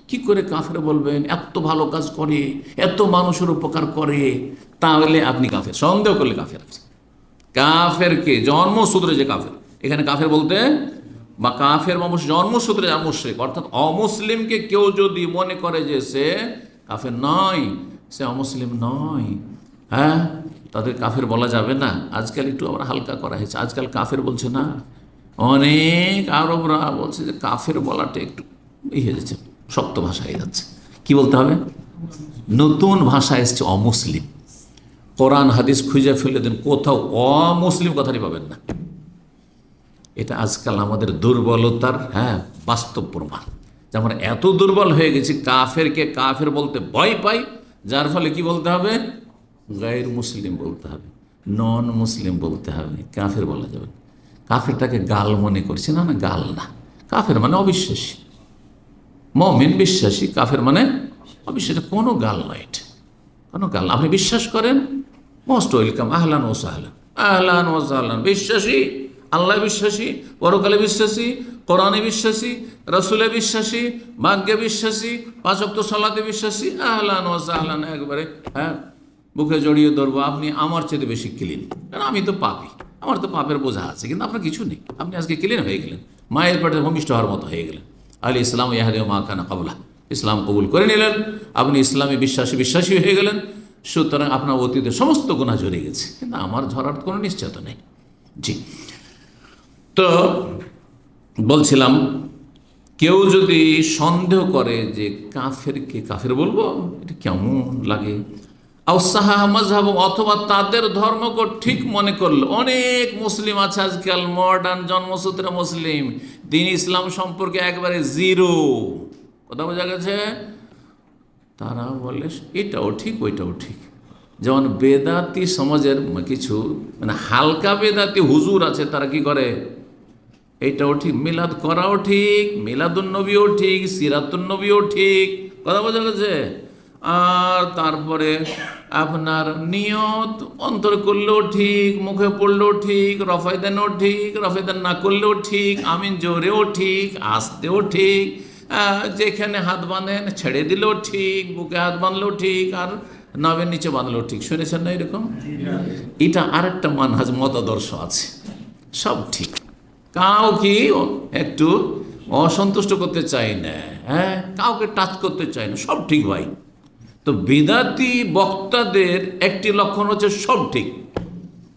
কী করে কাফের বলবেন, এত ভালো কাজ করে, এত মানুষের উপকার করে, তাহলে আপনি কাফের। সন্দেহ করলে কাফের আছে। কাফেরকে জন্মসূত্রে যে কাফের, এখানে কাফের বলতে বা কাফের মানুষ জন্মসূত্রে মুশরিক, অর্থাৎ অমুসলিমকে কেউ যদি মনে করে যে সে কাফের নয়, সে অমুসলিম নয়, তাদের কাফের বলা যাবে না। আজকাল একটু আবার হালকা করা হয়েছে, আজকাল কাফের বলছে না, অনেক আরবরা বলছে যে কাফের বলাটা একটু হয়ে যাচ্ছে, শক্ত ভাষা হয়ে যাচ্ছে। কি বলতে হবে? নতুন ভাষা এসছে অমুসলিম। কোরআন হাদিস খুঁজে ফেলে দেন, কোথাও অমুসলিম কথাটি পাবেন না। এটা আজকাল আমাদের দুর্বলতার বাস্তব প্রমাণ। যে আমরা এত দুর্বল হয়ে গেছি, কাফেরকে কাফের বলতে ভয় পাই, যার ফলে কি বলতে হবে? গায়ের মুসলিম বলতে হবে, নন মুসলিম বলতে হবে, কাফের বলা যাবে। কাফেরটাকে গাল মনে করছি, না না, গাল না। কাফের মানে অবিশ্বাসী, মুমিন বিশ্বাসী, কাফের মানে অবিশ্বাসী। কোনো গাল নয়, এটা কোনো গাল। আপনি বিশ্বাস করেন, মোস্ট ওয়েলকাম, আহলান ও সাহলান, আহলান ও সাহলান। বিশ্বাসী, আল্লাহ বিশ্বাসী, পরকালে বিশ্বাসী, কোরআনে বিশ্বাসী, রসুলে বিশ্বাসী, ভাগ্যে বিশ্বাসী, পাঁচ ওয়াক্ত সালাতে বিশ্বাসী, আহলান ও সাহলান। একবারে বুকে জড়িয়ে ধরবো। আপনি আমার চেয়ে বেশি ক্লিন, কারণ আমি তো পাপি, আমার তো পাপের বোঝা আছে, কিন্তু আপনার কিছু নেই। আপনি আজকে ক্লিন হয়ে গেলেন, মায়ের পেটে ভূমিষ্ঠ হওয়ার মতো হয়ে গেলেন। আলী ইসলাম ইয়াহদি মা কানা কাবলা, ইসলাম কবুল করে নিলেন, আপনি ইসলামে বিশ্বাসী হয়ে গেলেন। সুতরাং আপনার অতীতের সমস্ত গুনাহ ঝরে গেছে, কিন্তু আমার ঝরার কোনো নিশ্চয়তা নেই। জি, তো বলছিলাম, কেউ যদি সন্দেহ করে যে কাফেরকে কাফের বলবো, এটা কেমন লাগে, অথবা তাদের ধর্মকে ঠিক মনে করলো। অনেক মুসলিম আছে আজকাল, মডার্ন জন্মসূত্রে মুসলিম, দিন ইসলাম সম্পর্কে একবারে জিরো, কথা বোঝা গেছে। তারা বলে এটাও ঠিক ওইটাও ঠিক। যেমন বেদাতি সমাজের কিছু হালকা বেদাতি হুজুর আছে, তারা কি করে, এইটাও ঠিক, মিলাদ করাও ঠিক, মিলাদুন নবীও ঠিক, সিরাতুন নবীও ঠিক, কথা বোঝা গেছে। আর তারপরে আপনার নিয়ত অন্তর করলেও ঠিক, মুখে পড়লেও ঠিক, রফায়দানও ঠিক, রফায়দান না করলেও ঠিক, আমিন জোরেও ঠিক, আসতেও ঠিক, যেখানে হাত বাঁধেন ছেড়ে দিলেও ঠিক, বুকে হাত বাঁধলেও ঠিক, আর নাভের নিচে বাঁধলেও ঠিক। শুনেছেন না এরকম? এটা আরেকটা মানহাজ মতাদর্শ আছে, সব ঠিক, কাউকে একটু অসন্তুষ্ট করতে চাই না, কাউকে টাচ করতে চাই না, সব ঠিক ভাই। তো বিদাতি বক্তাদের একটি লক্ষণ হচ্ছে সব ঠিক,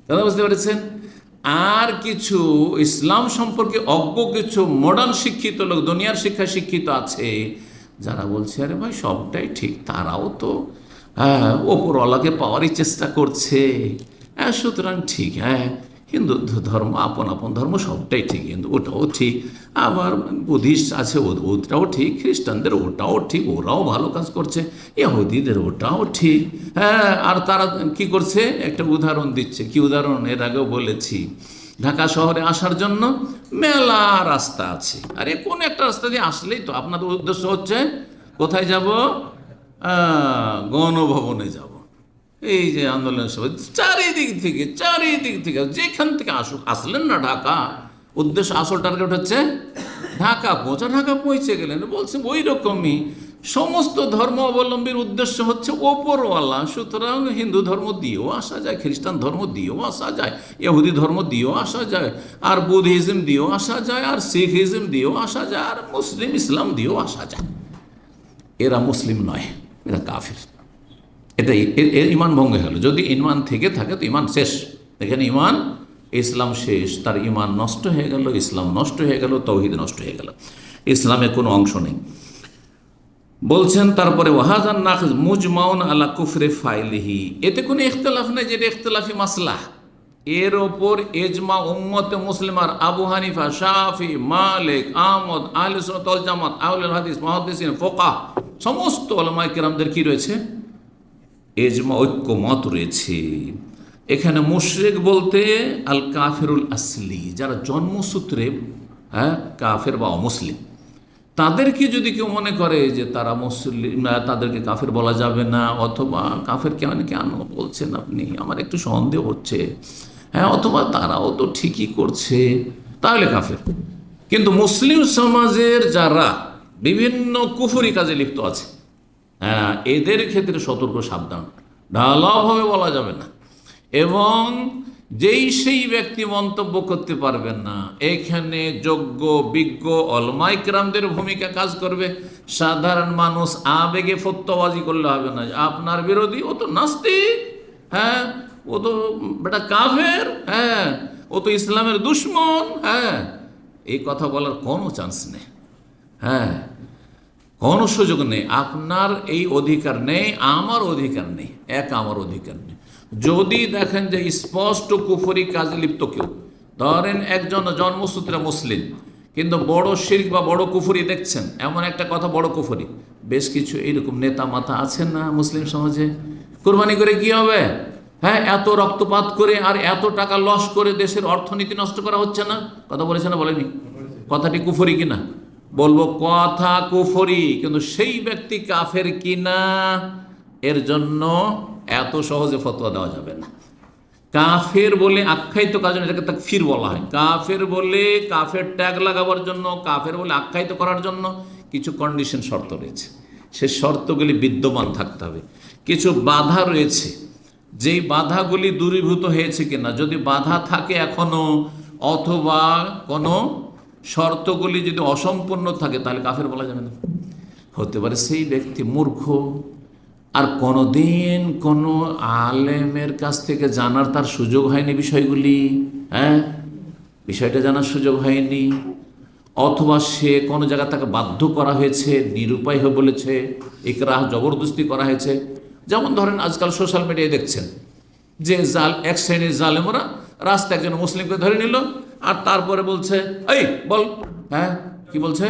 কথা বুঝতে পেরেছেন। আর কিছু ইসলাম সম্পর্কে অজ্ঞ কিছু মডার্ন শিক্ষিত লোক, দুনিয়ার শিক্ষায় শিক্ষিত আছে, যারা বলছে আরে ভাই সবটাই ঠিক, তারাও তো ওপরওয়ালাকে পাওয়ারই চেষ্টা করছে, সুতরাং ঠিক। হিন্দু ধর্ম আপন আপন ধর্ম সবটাই ঠিক, কিন্তু ওটাও ঠিক। আবার বুদ্ধিস্ট আছে, ওটাও ঠিক, খ্রিস্টানদের ওটাও ঠিক, ওরাও ভালো কাজ করছে, ইহুদিদের ওটাও ঠিক। আর তারা কি করছে, একটা উদাহরণ দিচ্ছে। কি উদাহরণ? এর আগেও বলেছি, ঢাকা শহরে আসার জন্য মেলা রাস্তা আছে, আরে কোন একটা রাস্তা দিয়ে আসলেই তো আপনাদের উদ্দেশ্য হচ্ছে কোথায় যাব, গণভবনে যাব। এই যে আন্দোলন সভা চারিদিক থেকে যেখান থেকে আসুক, আসলেন না ঢাকা, উদ্দেশ্য আসল টার্গেট হচ্ছে ঢাকা পৌঁছে গেলেন। বলছে ওই রকমই সমস্ত ধর্ম অবলম্বীর উদ্দেশ্য হচ্ছে ওপরওয়ালা। সুতরাং হিন্দু ধর্ম দিয়েও আসা যায়, খ্রিস্টান ধর্ম দিয়েও আসা যায়, ইহুদি ধর্ম দিয়েও আসা যায়, আর বুদ্ধিজম দিয়েও আসা যায়, আর শিখিজম দিয়েও আসা যায়, আর ইসলাম দিয়েও আসা যায়। এরা মুসলিম নয়, এরা কাফির। এটাই এর ইমান ভঙ্গ হলো। যদি ইমান থেকে থাকে তো ইমান শেষ। এখানে ইমান, ইসলাম শেষ, তার ইমান নষ্ট হয়ে গেল, ইসলাম নষ্ট হয়ে গেল, তাওহীদ নষ্ট হয়ে গেল, ইসলামে কোনো অংশ নেই। বলছেন তারপরে ওয়াহাজান নাখিজ মুজমাউন আলা কুফরে ফাইলিহি, এতে কোনো ইখতিলাফ নেই, যেটা ইখতিলাফি মাসলাহ, এর ওপর এজমা উম্মতে মুসলিমার আবু হানিফা, শাফি, মালিক, আহমদ, আহলে সুন্নাত ওয়াল জামাত, আহলুল হাদিস, মুহাদ্দিসিন, ফুকাহা, সমস্ত উলামায়ে কেরামদের কি রয়েছে? এজমা, ঐক্যমত রয়েছে। এখানে মুশরিক বলতে আল কাফিরুল আসলি, যারা জন্মসূত্রে কাফের বা অমুসলিম, তাদেরকে যদি কেউ মনে করে যে তারা মুসলিম, তাদেরকে কাফের বলা যাবে না, অথবা কাফের কেন বলছেন আপনি, আমার একটু সন্দেহ হচ্ছে, অথবা তারাও তো ঠিকই করছে, তাহলে কাফের। কিন্তু মুসলিম সমাজের যারা বিভিন্ন কুফরি কাজে লিপ্ত আছে, এদের ক্ষেত্রে সতর্ক, সাবধান, ঢালাওভাবে বলা যাবে না। এবং সেই ব্যক্তি মন্তব্য করতে পারবেন না, এখানে যোগ্য বিজ্ঞ ওলামায়ে কেরামদের ভূমিকা কাজ করবে। সাধারণ মানুষ আবেগে ফতোয়াবাজি করলে হবে না। আপনার বিরোধী, ও তো নাস্তিক, ও তো বেটা কাফের, ও তো ইসলামের দুশ্মন, এই কথা বলার কোনো চান্স নেই, কোনো সুযোগ নেই। আপনার এই অধিকার নেই, আমার অধিকার নেই, আমার অধিকার নেই। যদি দেখেন যে স্পষ্ট কুফরি কাজে লিপ্ত কেউ, ধরেন একজন জন্মসূত্রে মুসলিম কিন্তু বড় শিরক বা বড় কুফরি দেখছেন, এমন একটা কথা বড় কুফরি, বেশ কিছু এইরকম নেতা মাথা আছেন না মুসলিম সমাজে, কোরবানি করে কি হবে? এত রক্তপাত করে আর এত টাকা লস করে দেশের অর্থনীতি নষ্ট করা হচ্ছে না? কথা বলেছে না, বলেনি? কথাটি কুফরি কিনা? বলবো কথা কুফরি, কিন্তু সেই ব্যক্তি কাফের কিনা এর জন্য এত সহজে ফতোয়া দেওয়া যাবে না। কাফের বলে আখ্যায়িত কাজ, এটাকে তাকফির বলা হয়। কাফের বলে, কাফের ট্যাগ লাগাবার জন্য, কাফের বলে আখ্যায়িত করার জন্য কিছু কন্ডিশন, শর্ত রয়েছে। সে শর্তগুলি বিদ্যমান থাকতে হবে। কিছু বাধা রয়েছে, যেই বাধাগুলি দূরীভূত হয়েছে কিনা, যদি বাধা থাকে এখনো, অথবা কোনো শর্তগুলি যদি অসম্পূর্ণ থাকে, তাহলে কাফের বলা যাবে না। হতে পারে সেই ব্যক্তি মূর্খ, আর কোনোদিন কোনো আলেমের কাছ থেকে জানার তার সুযোগ হয়নি বিষয়গুলি, বিষয়টা জানার সুযোগ হয়নি, অথবা সে কোনো জায়গা তাকে বাধ্য করা হয়েছে, নিরুপায় হয়ে বলেছে, ইকরাহ, জবরদস্তি করা হয়েছে। যেমন ধরেন আজকাল সোশ্যাল মিডিয়ায় দেখছেন যে এক শ্রেণীর জালেমরা রাস্তায় একজন মুসলিমকে ধরে নিল, আর তারপরে বলছে, এই বল, কি বলছে?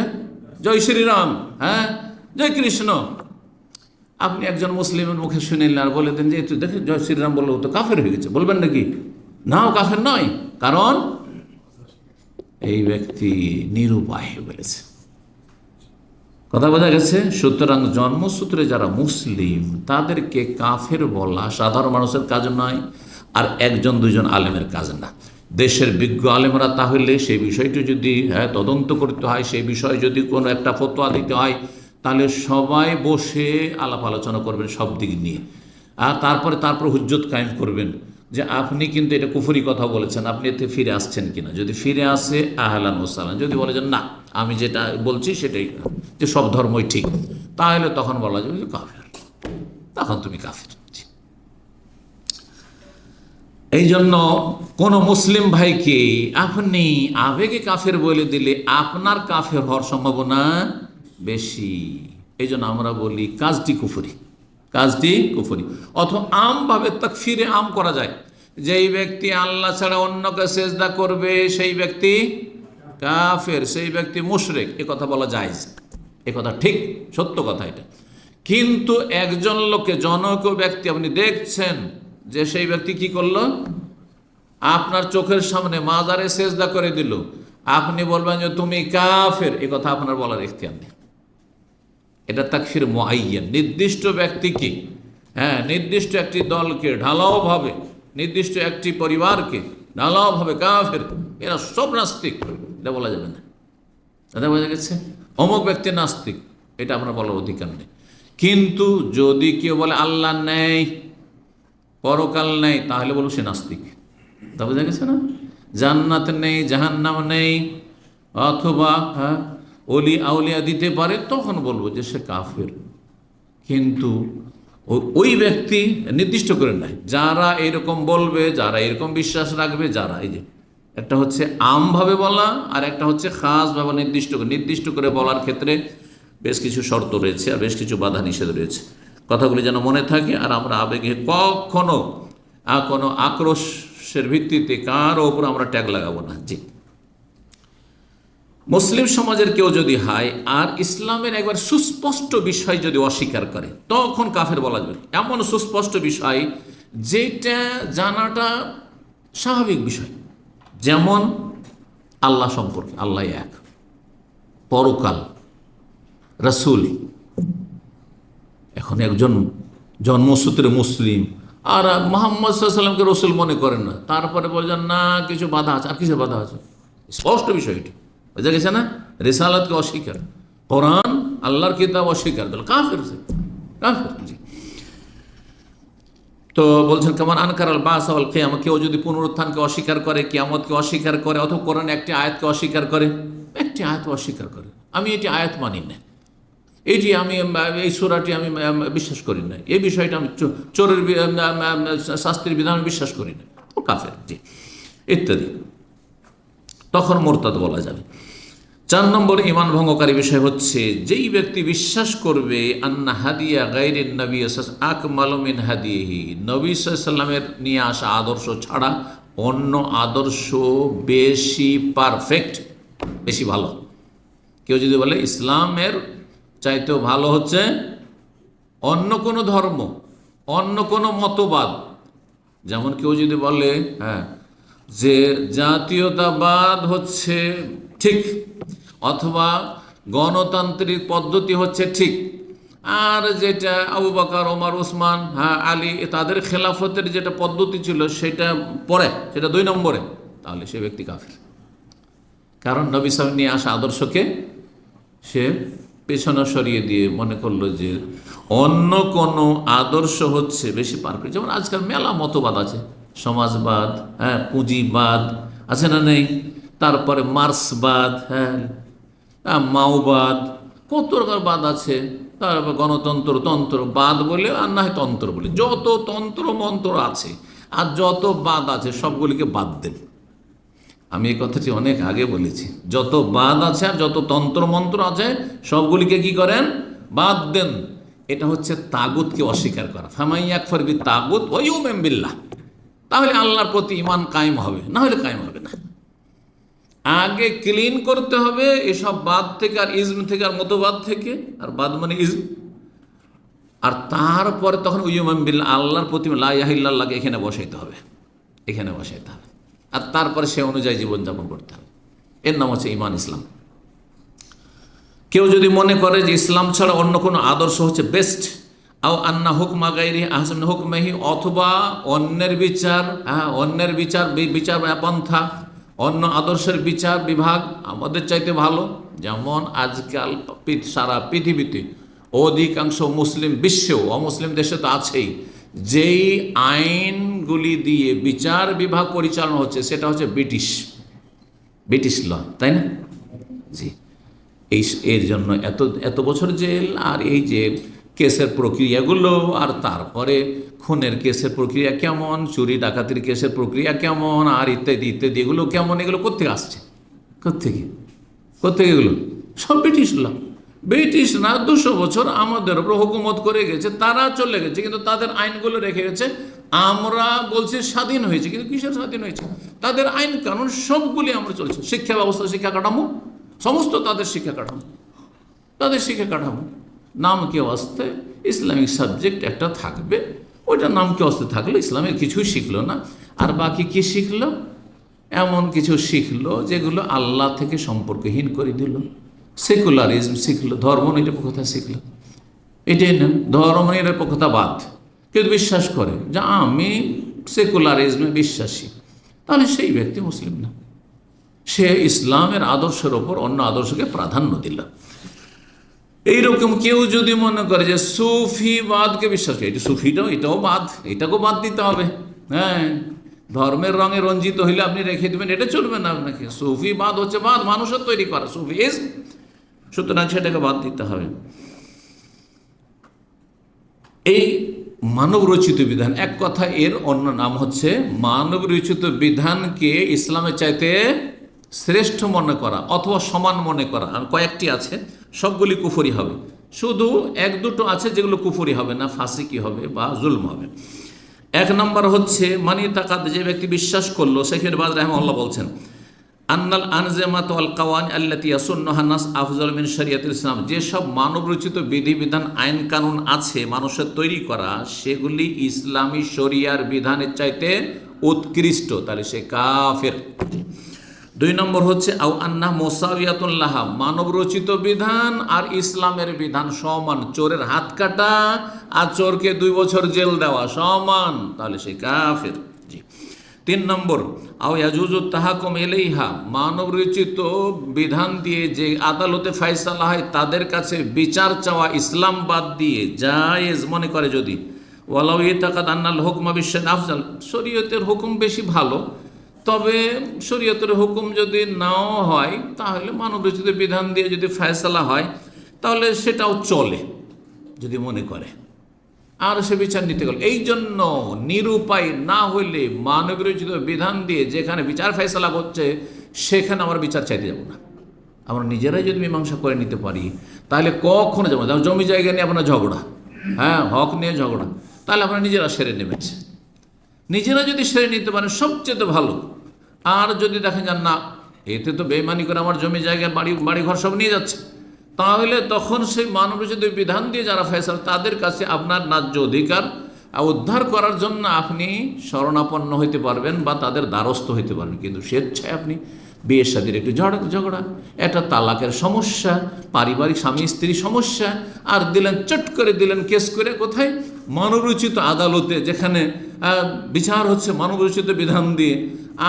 জয় শ্রীরাম, জয় কৃষ্ণ। আপনি একজন মুসলিমের মুখে শুনে নিলেন আর বলে দেন যে তুই দেখে জয় শ্রীরাম বললো, তো কাফের হয়ে গেছে, বলবেন নাকি? না, ও কাফের নয়, কারণ এই ব্যক্তি নিরুপায় হয়ে বলেছে। কথা বোঝা গেছে? সুতরাং জন্মসূত্রে যারা মুসলিম, তাদেরকে কাফের বলা সাধারণ মানুষের কাজ নয়, আর একজন দুজন আলেমের কাজ না। দেশের বিজ্ঞ আলেমরা তাহলে সেই বিষয়টি যদি তদন্ত করতে হয়, সেই বিষয়ে যদি কোনো একটা ফতোয়া দিতে হয়, তাহলে সবাই বসে আলাপ আলোচনা করবেন সব দিক নিয়ে, আর তারপর হুজ্জত কায়েম করবেন যে আপনি কিন্তু এটা কুফরি কথা বলেছেন, আপনি এতে ফিরে আসছেন কিনা। যদি ফিরে আসে আহলান ওয়া সাহলান, যদি বলে যে না আমি যেটা বলছি সেটাই, যে সব ধর্মই ঠিক, তাহলে তখন বলা যাবে যে কাফের, তখন তুমি কাফের। এই জন্য কোনো মুসলিম ভাইকে আপনি আবেগে কাফের বলে দিলে আপনার কাফের হওয়ার সম্ভাবনা বেশি। এই জন্য আমরা বলি কাজটি কুফরি, কাজটি কুফরি। অথবা আমভাবে তাকফিরে আম করা যায়, যেই ব্যক্তি আল্লাহ ছাড়া অন্যকে সেজদা করবে সেই ব্যক্তি কাফের, সেই ব্যক্তি মুশরিক, এ কথা বলা যায়, এ কথা ঠিক, সত্য কথা এটা। কিন্তু একজন লোককে, জনক ব্যক্তি আপনি দেখছেন যে সেই ব্যক্তি কি করলো, আপনার চোখের সামনে মাজারে সেজদা করে দিল, আপনি বলবেন যে তুমি কাফের, এ কথা আপনার বলার ইখতিয়ার নেই। এটা তাকফির মুআয়্যান, নির্দিষ্ট ব্যক্তিকে হ্যাঁ, নির্দিষ্ট একটি দলকে ঢালাওভাবে, নির্দিষ্ট একটি পরিবারকে ঢালাওভাবে কাফের, এরা সব নাস্তিক, এটা বলা যাবে না। এটা বোঝা গেছে? অমুক ব্যক্তি নাস্তিক, এটা আপনার বলার অধিকার নেই। কিন্তু যদি কেউ বলে আল্লাহ নেই, পরকাল নেই, তাহলে বলবো সে নাস্তিক। তা বোঝা গেছে না? জান্নাত নেই, জাহান্নাম নেই, অথবা অলি আউলিয়া দিতে পারে, তখন বলবো যে সে কাফের। কিন্তু ওই ব্যক্তি নির্দিষ্ট করে নাই, যারা এরকম বলবে, যারা এরকম বিশ্বাস রাখবে, যারা এই যে একটা হচ্ছে আমভাবে বলা, আর একটা হচ্ছে খাসভাবে নির্দিষ্ট করে বলার ক্ষেত্রে বেশ কিছু শর্ত রয়েছে আর বেশ কিছু বাধা নিষেধ রয়েছে। কথাগুলি যেন মনে থাকে, আর আমরা আবেগে কখনো কোনো আক্রোশের ভিত্তিতে কারো ওপর আমরা ট্যাগ লাগাবো না। জি, মুসলিম সমাজের কেউ যদি হয় আর ইসলামের একবার সুস্পষ্ট বিষয় যদি অস্বীকার করে, তখন কাফের বলা যাবে। এমন সুস্পষ্ট বিষয় যেটা জানাটা স্বাভাবিক বিষয়, যেমন আল্লাহ সম্পর্কে, আল্লাহ এক, পরকাল, রাসূল। এখন একজন জন্মসূত্রে মুসলিম আর মুহাম্মদ সাল্লাল্লাহু আলাইহি ওয়াসাল্লামকে রসুল মনে করেন না, তারপরে বলছেন না কিছু বাধা আছে। আর কিছু বাধা আছে? স্পষ্ট বিষয় এটি, বোঝা গেছে না? রিসালাতকে অস্বীকার, কোরআন আল্লাহর কিতাব অস্বীকার, কাফের। জি। তো বলছেন কেমন আনকার আল বাস ওয়াল কিয়ামা, কেউ যদি পুনরুত্থানকে অস্বীকার করে, কিয়ামতকে অস্বীকার করে, অথবা কোরআন একটি আয়াতকে অস্বীকার করে, একটি আয়াত অস্বীকার করে, আমি এটি আয়াত মানি না, এটি আমি এই সূরাটি আমি বিশ্বাস করি না, এই বিষয়টা আমি চোরের শাস্তির বিধান বিশ্বাস করি না, ও কাফের। জি, ইত্যাদি, তখন মোরতাদ বলা যাবে। 4 নম্বর ঈমান ভঙ্গকারী বিষয় হচ্ছে, যেই ব্যক্তি বিশ্বাস করবে আন্না হাদিয়া গায়রিন নবী আকমালু মিন হাদিহি, নবী সাল্লাল্লাহু আলাইহি ওয়াসাল্লামের নিয়ে আসা আদর্শ ছাড়া অন্য আদর্শ বেশি পারফেক্ট, বেশি ভালো। কেউ যদি বলে ইসলামের চাইতেও ভালো হচ্ছে অন্য কোনো ধর্ম, অন্য কোনো মতবাদ, যেমন কেউ যদি বলে যে জাতীয়তাবাদ হচ্ছে ঠিক, অথবা গণতান্ত্রিক পদ্ধতি হচ্ছে ঠিক, আর যেটা আবু বকর, ওমর, ওসমান, আলী তাদের খেলাফতের যেটা পদ্ধতি ছিল সেটা পরে, সেটা 2 নম্বরে, তাহলে সে ব্যক্তি কাফের। কারণ নবী সাল্লাল্লাহু নিয়ে আসা আদর্শকে সে পেছনে সরিয়ে দিয়ে মনে করলো যে অন্য কোনো আদর্শ হচ্ছে বেশি পারফেক্ট। যেমন আজকাল মেলা মতবাদ আছে, সমাজবাদ, পুঁজিবাদ আছে না নেই, তারপরে মার্ক্সবাদ, মাওবাদ, কত রকম বাদ আছে, তারপর গণতন্ত্র, তন্ত্রবাদ বলে, আর না হয় তন্ত্র বলে, যত তন্ত্র মন্ত্র আছে আর যত বাদ আছে সবগুলিকে বাদ দেন। আমি এই কথাটি অনেক আগে বলেছি, যত বাদ আছে আর যত তন্ত্র মন্ত্র আছে সবগুলিকে কি করেন? বাদ দেন। এটা হচ্ছে তাগুতকে অস্বীকার করা। ফামান ইয়াকফুর বিত তাগুত ওয়া ইউমিন বিল্লাহ, তাহলে আল্লাহর প্রতি ঈমান কায়েম হবে, না হলে কায়েম হবে না। আগে ক্লিন করতে হবে এসব বাদ থেকে, আর ইজম থেকে, আর মতবাদ থেকে, আর বাদ মানে ইজম, আর তারপরে তখন ইউমিন বিল্লাহ, আল্লাহর প্রতি লা ইলাহা ইল্লাল্লাহকে এখানে বসাইতে হবে, এখানে বসাইতে হবে, আর তারপরে সে অনুযায়ী জীবনযাপন করতে হবে। এর নাম হচ্ছে ঈমান, ইসলাম। কেউ যদি মনে করে যে ইসলাম ছাড়া অন্য কোনো আদর্শ হচ্ছে বেস্ট, আও আন্না হুকমা গায়রি আহসান হুকমিহি, অথবা অন্যের বিচার পন্থা, অন্য আদর্শের বিচার বিভাগ আমাদের চাইতে ভালো। যেমন আজকাল সারা পৃথিবীতে অধিকাংশ মুসলিম বিশ্বেও, অমুসলিম দেশে তো আছেই, যেই আইনগুলি দিয়ে বিচার বিভাগ পরিচালনা হচ্ছে সেটা হচ্ছে ব্রিটিশ ল, তাই না? জি, এর জন্য এত বছর জেল, আর এই যে কেসের প্রক্রিয়াগুলো, আর তারপরে খুনের কেসের প্রক্রিয়া কেমন, চুরি ডাকাতির কেসের প্রক্রিয়া কেমন, আর ইত্যাদি ইত্যাদি, এগুলো কেমন, এগুলো কোত্থেকে আসছে? কোত্থেকে এগুলো? সব ব্রিটিশরা 200 বছর আমাদের উপর হুকুমত করে গেছে, তারা চলে গেছে, কিন্তু তাদের আইনগুলো রেখে গেছে। আমরা বলছি স্বাধীন হয়েছে, কিন্তু কিসের স্বাধীন হয়েছে? তাদের আইন কানুন সবগুলি আমরা চলছে। শিক্ষা ব্যবস্থা, শিক্ষা কাঠামো, সমস্ত তাদের শিক্ষা কাঠামো, নাম কে আসতে ইসলামিক সাবজেক্ট একটা থাকবে, ওইটা নাম কে আসতে থাকলো, ইসলামের কিছুই শিখলো না, আর বাকি কি শিখলো? এমন কিছু শিখলো যেগুলো আল্লাহ থেকে সম্পর্কহীন করে দিল। সেকুলারিজম শিখলো, ধর্মনিরপেক্ষতা শিখলো। এটাই না, ধর্মনিরপেক্ষতা বাদ, কেউ বিশ্বাস করে যে আমি সেকুলারিজমে বিশ্বাসী, তাহলে সেই ব্যক্তি মুসলিম না, সে ইসলামের আদর্শের ওপর অন্য আদর্শকে প্রাধান্য দিল। এইরকম কেউ যদি মনে করে যে সুফিবাদকে বিশ্বাস করে, এটা সুফিটাও এটাও বাদ, এটাকেও বাদ দিতে হবে, হ্যাঁ ধর্মের রঙে রঞ্জিত হইলে আপনি রেখে দেবেন, এটা চলবে না আপনাকে। সুফিবাদ হচ্ছে বাদ, মানুষের তৈরি করা সুফিজম, সুতরাং সেটাকে বাদ দিতে হবে। এই মানব রচিত বিধান, এক কথা এর অন্য নাম হচ্ছে মানব রচিত বিধানকে ইসলামের চাইতে শ্রেষ্ঠ মনে করা অথবা সমান মনে করা। আর কয়েকটি আছে, সবগুলি কুফরি হবে, শুধু এক দুটো আছে যেগুলো কুফরি হবে না, ফাসিকি হবে বা জুলম হবে। এক নম্বর হচ্ছে মানি তাকাদ, যে ব্যক্তি বিশ্বাস করলো, শেখের বাজ রাহিমাহুল্লাহ বলছেন আন্নাল আনজামাত ওয়াল কাওয়ান আল্লাতী ইয়াসুন্নুহা নাস আফজাল মিন শরিয়াতুল ইসলাম, যেসব মানব রচিত বিধিবিধান আইন কানুন আছে মানুষের তৈরি করা, সেগুলি ইসলামী শরিয়ার বিধানের চাইতে উৎকৃষ্ট, তাহলে সে কাফের। দুই নম্বর হচ্ছে আও আন্না মুসাওয়াতুন লাহা, মানব রচিত বিধান আর ইসলামের বিধান সমান, চোরের হাত কাটা আর চোরকে 2 বছর জেল দেওয়া সমান, তাহলে সে কাফের। জি। 3 নম্বর আও ইয়াজুজু তাহাকুম ইলাইহা, মানব রচিত বিধান দিয়ে যে আদালতে ফয়সালা হয় তাদের কাছে বিচার চাওয়া ইসলাম বাদ দিয়ে জায়েজ মনে করে যদি, ওয়ালাউ ইতাকাদ আন্নাল হুকমা বিশাদ আফজাল, শরীয়তের হুকুম বেশি ভালো, তবে শরীয়তের হুকুম যদি নাও হয় তাহলে মানব রচিত বিধান দিয়ে যদি ফয়সালা হয় তাহলে সেটাও চলে যদি মনে করে, আর সে বিচার নিতে গেল। এই জন্য নিরুপায় না হইলে মানব রচিত বিধান দিয়ে যেখানে বিচার ফয়সালা হচ্ছে সেখানে আমরা বিচার চাইতে যাব না। আমরা নিজেরাই যদি মীমাংসা করে নিতে পারি তাহলে কখনো যাবো না। জমি জায়গা নিয়ে আপনার ঝগড়া, হ্যাঁ হক নিয়ে ঝগড়া, তাহলে আপনারা নিজেরা সেরে নেবেছে, নিজেরা যদি সেরে নিতে পারেন সবচেয়ে ভালো। আর যদি দেখেন যান না এতে তো বেইমানি করে আমার জমি জায়গায় বাড়িঘর সব নিয়ে যাচ্ছে, তাহলে তখন সেই মানব রচিত বিধান দিয়ে যারা ফয়সালা তাদের কাছে আপনার ন্যায্য অধিকার উদ্ধার করার জন্য আপনি শরণাপন্ন হইতে পারবেন বা তাদের দ্বারস্থ হইতে পারবেন। কিন্তু স্বেচ্ছায় আপনি বিয়ের সাথে একটু ঝগড়া, একটা তালাকের সমস্যা, পারিবারিক স্বামী স্ত্রী সমস্যা, আর দিলেন চট করে দিলেন কেস করে কোথায়, মানবরচিত আদালতে, যেখানে বিচার হচ্ছে মানবরচিত বিধান দিয়ে,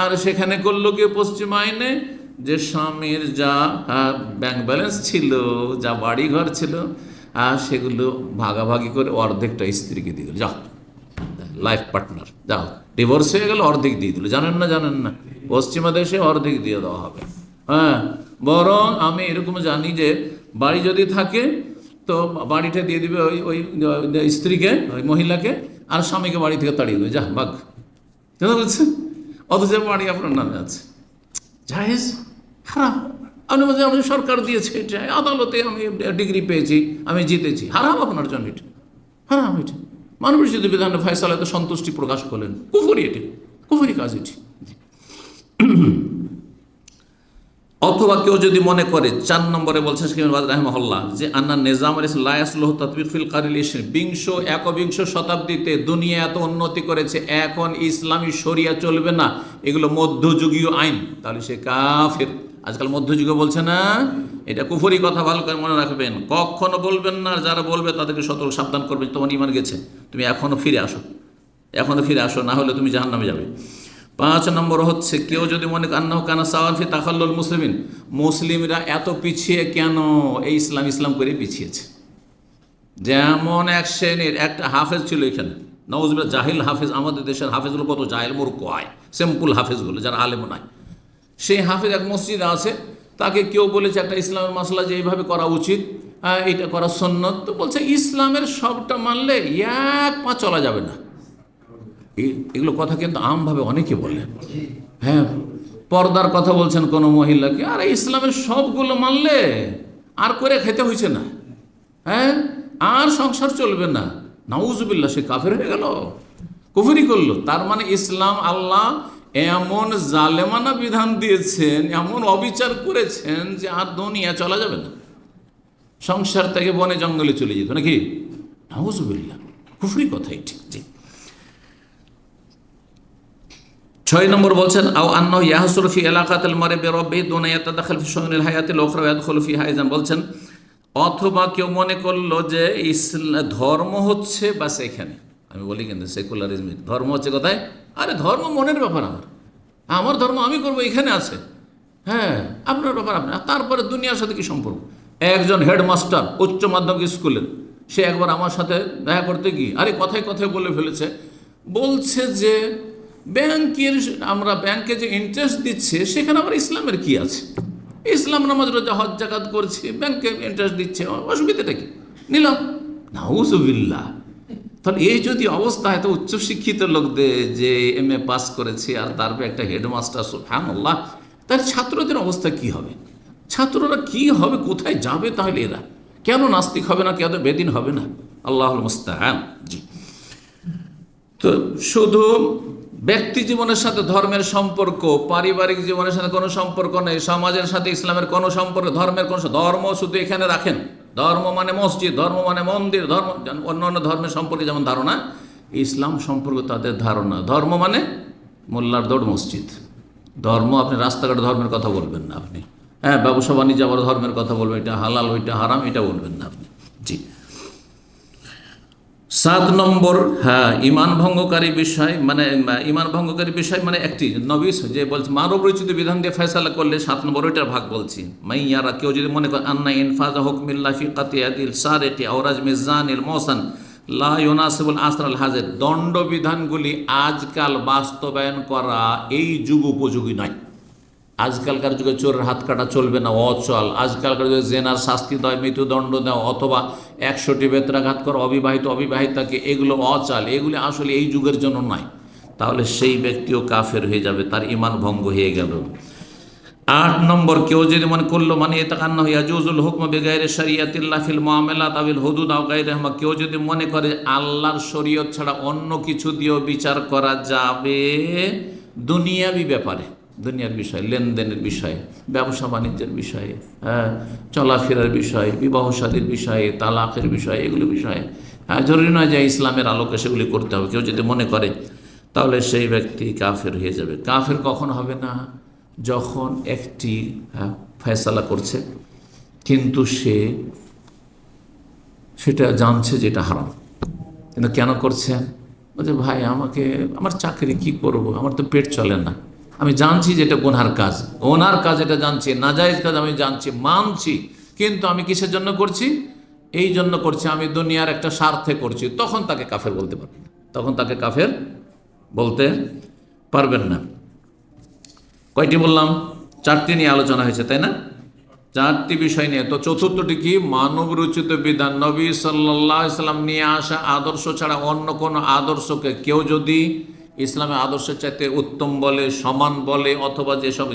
আর সেখানে করলো কি পশ্চিম আইনে যে স্বামীর যা ব্যাংক ব্যালেন্স ছিল, যা বাড়িঘর ছিল, সেগুলো ভাগাভাগি করে অর্ধেকটা স্ত্রীকে দিয়ে দিল, যাও লাইফ পার্টনার, যাও ডিভোর্স হয়ে গেল, অর্ধেক দিয়ে দিল। জানেন না পশ্চিমা দেশে অর্ধেক দিয়ে দেওয়া হবে। হ্যাঁ, বরং আমি এরকম জানি যে বাড়ি যদি থাকে তো বাড়িটা দিয়ে দিবে ওই স্ত্রীকে, ওই মহিলাকে, আর স্বামীকে বাড়ি থেকে তাড়িয়ে দেবে, যা ভাগ, জানা বলছে, অথচ বাড়ি আপনার নামে আছে। জায়েজ? হারাম। আপনি বলছেন আমি সরকার দিয়েছে, এটা আদালতে আমি ডিগ্রি পেয়েছি, আমি জিতেছি, হারাম আপনার জন্য, এটা হারাম। এটা মানব রচিত বিধানে ফয়সালাতে সন্তুষ্টি প্রকাশ করলেন, কুফরি, এটি কুফরি কাজ এটি। অথবা কেউ যদি মনে করে, 4 নম্বরে বলছে রাহিমাহুল্লাহ, যে আন্না নিজাম লা ইয়াসলুহু তাতবিক ফিল কারিল 21 শতাব্দীতে দুনিয়া এত উন্নতি করেছে, এখন ইসলামী শরিয়া চলবে না, এগুলো মধ্যযুগীয় আইন, তাহলে সে কাফের। আজকাল মধ্যযুগে বলছে না, এটা কুফরি কথা, ভালো করে মনে রাখবেন, কখনো বলবেন না। যারা বলবে তাদেরকে সতর্ক সাবধান করবেন, তোমার ঈমান গেছে, তুমি এখনো ফিরে আসো, না হলে তুমি জাহান্নামে যাবে। 5 নম্বর হচ্ছে কেউ যদি মনে আন্নাহু কানা সাওয়ান ফি তাখাল্লুল মুসলিমিন, মুসলিমরা এত পিছিয়ে কেন, এই ইসলাম করে পিছিয়েছে। যেমন এক শ্রেণীর একটা হাফেজ ছিল এখানে, নওয়াজুবিল্লাহ, জাহিল হাফেজ। আমাদের দেশের হাফেজগুলো কত জাহিল মূর্খ হয়, সিম্পল হাফেজগুলো যারা আলেম নয়। সেই হাফেজ এক মসজিদে আছে, তাকে কেউ বলেছে একটা ইসলামের মাসলা যে এইভাবে করা উচিত, এটা করা সুন্নত, তো বলছে ইসলামের সবটা মানলে এক পা চলা যাবে না। এগুলো কথা কিন্তু আমভাবে অনেকে বলে। হ্যাঁ, পর্দার কথা বলছেন কোনো মহিলাকে, আর ইসলামের সবগুলো মানলে আর করে খেতে হয়েছে না, হ্যাঁ, আর সংসার চলবে না। নাউজুবিল্লাহ, সে কাফের হয়ে গেল, কুফরি করলো। তার মানে ইসলাম, আল্লাহ এমন জালেমানা বিধান দিয়েছেন, এমন অবিচার করেছেন যে আর দুনিয়া চলা যাবে না, সংসার থেকে বনে জঙ্গলে চলে যেত নাকি। নাউজুবিল্লাহ, কুফরি কথাই ঠিক। জি। 6 নম্বর বলছেন আও আন্নাহু ইয়াহসুলু ফি ইলাকাতিল মারই বিরাব্বিহি দুনা ইয়াতাদাখাল ফি শুউনিল হায়াতিল উখরা ওয়া ইয়াদখুলু ফিহা আইযান, বলছেন অথবা কেউ মনে করলো যে ধর্ম হচ্ছে বাস এখানে, আমি বলি কিন্তু সেকুলারিজম ধর্ম হচ্ছে কোথায়? আরে ধর্ম মনের ব্যাপার, আমার ধর্ম আমি করবো, এখানে আছে। হ্যাঁ, আপনার ব্যাপার আপনি। তারপরে দুনিয়ার সাথে কি সম্পর্ক? একজন হেডমাস্টার উচ্চ মাধ্যমিক স্কুলের, সে একবার আমার সাথে দেখা করতে গিয়ে আরে কথায় কথায় বলে ফেলেছে, বলছে যে আমরা ব্যাংকে যে ইন্টারেস্ট দিচ্ছে সেখানে আবার ইসলামের কি আছে? ইসলাম নামাজ রোজা হজ জাকাত করছি, ব্যাংকে ইন্টারেস্ট দিচ্ছে, অসুবিধাটা কি? নিলাম। নাউজুবিল্লাহ। তাহলে এই যদি অবস্থা, এত উচ্চশিক্ষিত লোকদের, যে MA পাস করেছে আর তারপরে একটা হেডমাস্টার, সুবহানাল্লাহ, তার ছাত্রদের অবস্থা কি হবে? ছাত্ররা কি হবে, কোথায় যাবে? তাহলে এরা কেন নাস্তিক হবে না, কেন বেদিন হবে না? আল্লাহুল মুস্তাআন। জি, তো শুধু ব্যক্তি জীবনের সাথে ধর্মের সম্পর্ক, পারিবারিক জীবনের সাথে কোনো সম্পর্ক নেই, সমাজের সাথে ইসলামের কোনো সম্পর্ক, ধর্মের কোনো, ধর্ম শুধু এখানে রাখেন। ধর্ম মানে মসজিদ, ধর্ম মানে মন্দির, ধর্ম অন্য অন্য ধর্মের সম্পর্কে যেমন ধারণা, ইসলাম সম্পর্কে তাদের ধারণা ধর্ম মানে মোল্লার দৌড় মসজিদ। ধর্ম, আপনি রাস্তাঘাটে ধর্মের কথা বলবেন না আপনি। হ্যাঁ, ব্যবসা বাণিজ্য আবার ধর্মের কথা বলবেন, এটা হালাল ওইটা হারাম, এটা বলবেন না আপনি। জি, 7 নম্বর, হ্যাঁ, ইমান ভঙ্গকারী বিষয় মানে একটি নবী যে বলছে মানব রচিত বিধান দিয়ে ফয়সালা করলে 7 নম্বর ওইটার ভাগ বলছি। মাইয়ারা, কেউ যদি মনে করে আন্না ইনফাজা হুকমিল্লাহ ফি কাতিয়াতিল সারিকি আও রাজমিজ জানিল মুহসান লা ইউনাসিবুল আসরাল হাজির, দণ্ডবিধানগুলি আজকাল বাস্তবায়ন করা এই যুগ উপযোগী নয়। আজকালকার যুগে চোরের হাত কাটা চলবে না, অচল। আজকালকার যুগে জেনার শাস্তি দেয়, মৃত্যুদণ্ড দেওয়া, অথবা 100টি বেত্রাঘাত করা অবিবাহিতাকে, এগুলো অচাল, এগুলি আসলে এই যুগের জন্য নয়। তাহলে সেই ব্যক্তিও কাফের হয়ে যাবে, তার ঈমান ভঙ্গ হয়ে গেল। 8 নম্বর, কেউ যদি মনে করলো মানে এতাকান্না ইয়াজুজুল হুকম বিগাইরি শরিয়াতিল্লাহ ফিল মুআমালাত আবিল হুদুদ আও গায়রিহিমা, কেউ যদি মনে করে আল্লাহর শরীয়ত ছাড়া অন্য কিছু দিয়েও বিচার করা যাবে দুনিয়াবি ব্যাপারে, দুনিয়ার বিষয়, লেনদেনের বিষয়ে, ব্যবসা বাণিজ্যের বিষয়ে, হ্যাঁ, চলাফেরার বিষয়ে, বিবাহ শাদীর বিষয়ে, তালাকের বিষয়ে, এগুলো বিষয়ে, হ্যাঁ, জরুরি নয় যে ইসলামের আলোকে সেগুলি করতে হবে। কেউ যদি মনে করে, তাহলে সেই ব্যক্তি কাফের হয়ে যাবে। কাফের কখন হবে না? যখন একটি ফয়সালা করছে কিন্তু সেটা জানছে যে এটা হারাম, কিন্তু কেন করছে? বলছে ভাই আমাকে, আমার চাকরি কি করব, আমার তো পেট চলে না, আমি জানছি যে এটা গুনহার কাজ, ওনার কাজ, এটা জানছি, নাজায়েজ কাজ আমি জানছি, মানছি, কিন্তু আমি কিসের জন্য করছি? এই জন্য করছি, আমি দুনিয়ার একটা স্বার্থে করছি। তখন তাকে কাফের বলতে পারবেন না, তখন তাকে কাফের বলতে পারবেন না। কয়টি বললাম? 4টি নিয়ে আলোচনা হয়েছে, তাই না? 4টি বিষয় নিয়ে। তো চতুর্থটি কি? মানব রচিত বিধান, নবী সাল্লাল্লাহু আলাইহি সাল্লাম নিয়ে আসা আদর্শ ছাড়া অন্য কোনো আদর্শকে কেউ যদি ইসলামের আদর্শের চাইতে উত্তম বলে, সমান বলে, অথবা যেসব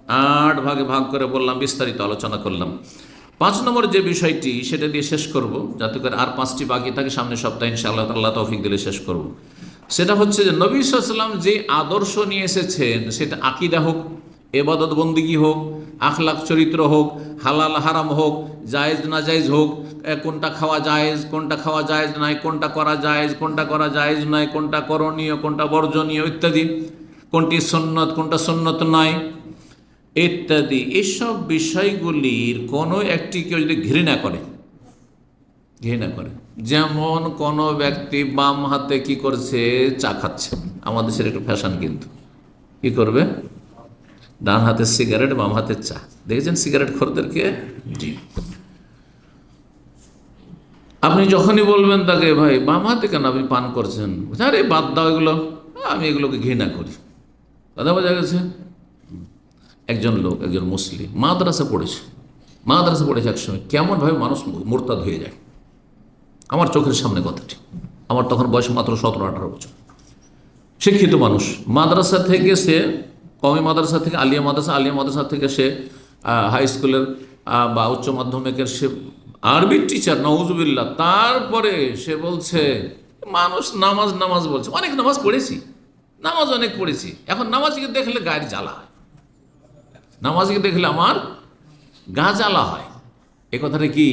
8 ভাগে ভাগ করে বললাম, বিস্তারিত আলোচনা করলাম। 5 নম্বর যে বিষয়টি, সেটা দিয়ে শেষ করব, যাতে করে আর 5টি বাকি থাকে, সামনের সপ্তাহে ইনশাআল্লাহ আল্লাহ তৌফিক দিলে শেষ করব। সেটা হচ্ছে যে নবী সাল্লাল্লাহু আলাইহি ওয়াসাল্লাম যে আদর্শ নিয়ে এসেছেন, সেটা আকীদা হোক, ইবাদত বন্দিগি হোক, আখলাক চরিত্র হোক, হালাল হারাম হোক, জায়েজ নাজায়েজ হোক, কোনটা খাওয়া জায়েজ, কোনটা খাওয়া জায়েজ নয়, কোনটা করা জায়েজ, কোনটা করা জায়েজ নয়, কোনটা করণীয়, কোনটা বর্জনীয় ইত্যাদি, কোনটি সুন্নত, কোনটা সুন্নত নয় ইত্যাদি, এসব বিষয়গুলির কোনো একটি কেউ যদি ঘৃণা করে, যেমন কোনো ব্যক্তি বাম হাতে কি করছে, চা খাচ্ছে, আমাদের দেশের একটু ফ্যাশন, কিন্তু কি করবে, ডান হাতে সিগারেট, বাম হাতে চা। দেখেছেন সিগারেট খোরদেরকে? জি। আপনি যখনই বলবেন তাকে, ভাই বাম হাতে কেন আপনি পান করছেন, আরে বাদ দাও এগুলো, আমি এগুলোকে ঘৃণা করি, কথা বোঝা গেছে? একজন লোক, একজন মুসলিম, মাদ্রাসা পড়েছে একসময়, কেমনভাবে মানুষ মুরতাদ হয়ে যায়, আমার চোখের সামনে কথাটি। আমার তখন বয়স মাত্র 17-18 বছর। শিক্ষিত মানুষ, মাদ্রাসা থেকে সে কওমি মাদ্রাসা থেকে আলিয়া মাদ্রাসা থেকে সে হাই স্কুলের বা উচ্চ মাধ্যমিকের সে আরবির টিচার, নাউজুবিল্লাহ। তারপরে সে বলছে মানুষ নামাজ বলছে, অনেক নামাজ পড়েছি, এখন নামাজকে দেখলে গায়ের জ্বালা হয়, নামাজকে দেখলে আমার গা জ্বালা হয়। এ কথাটা কি?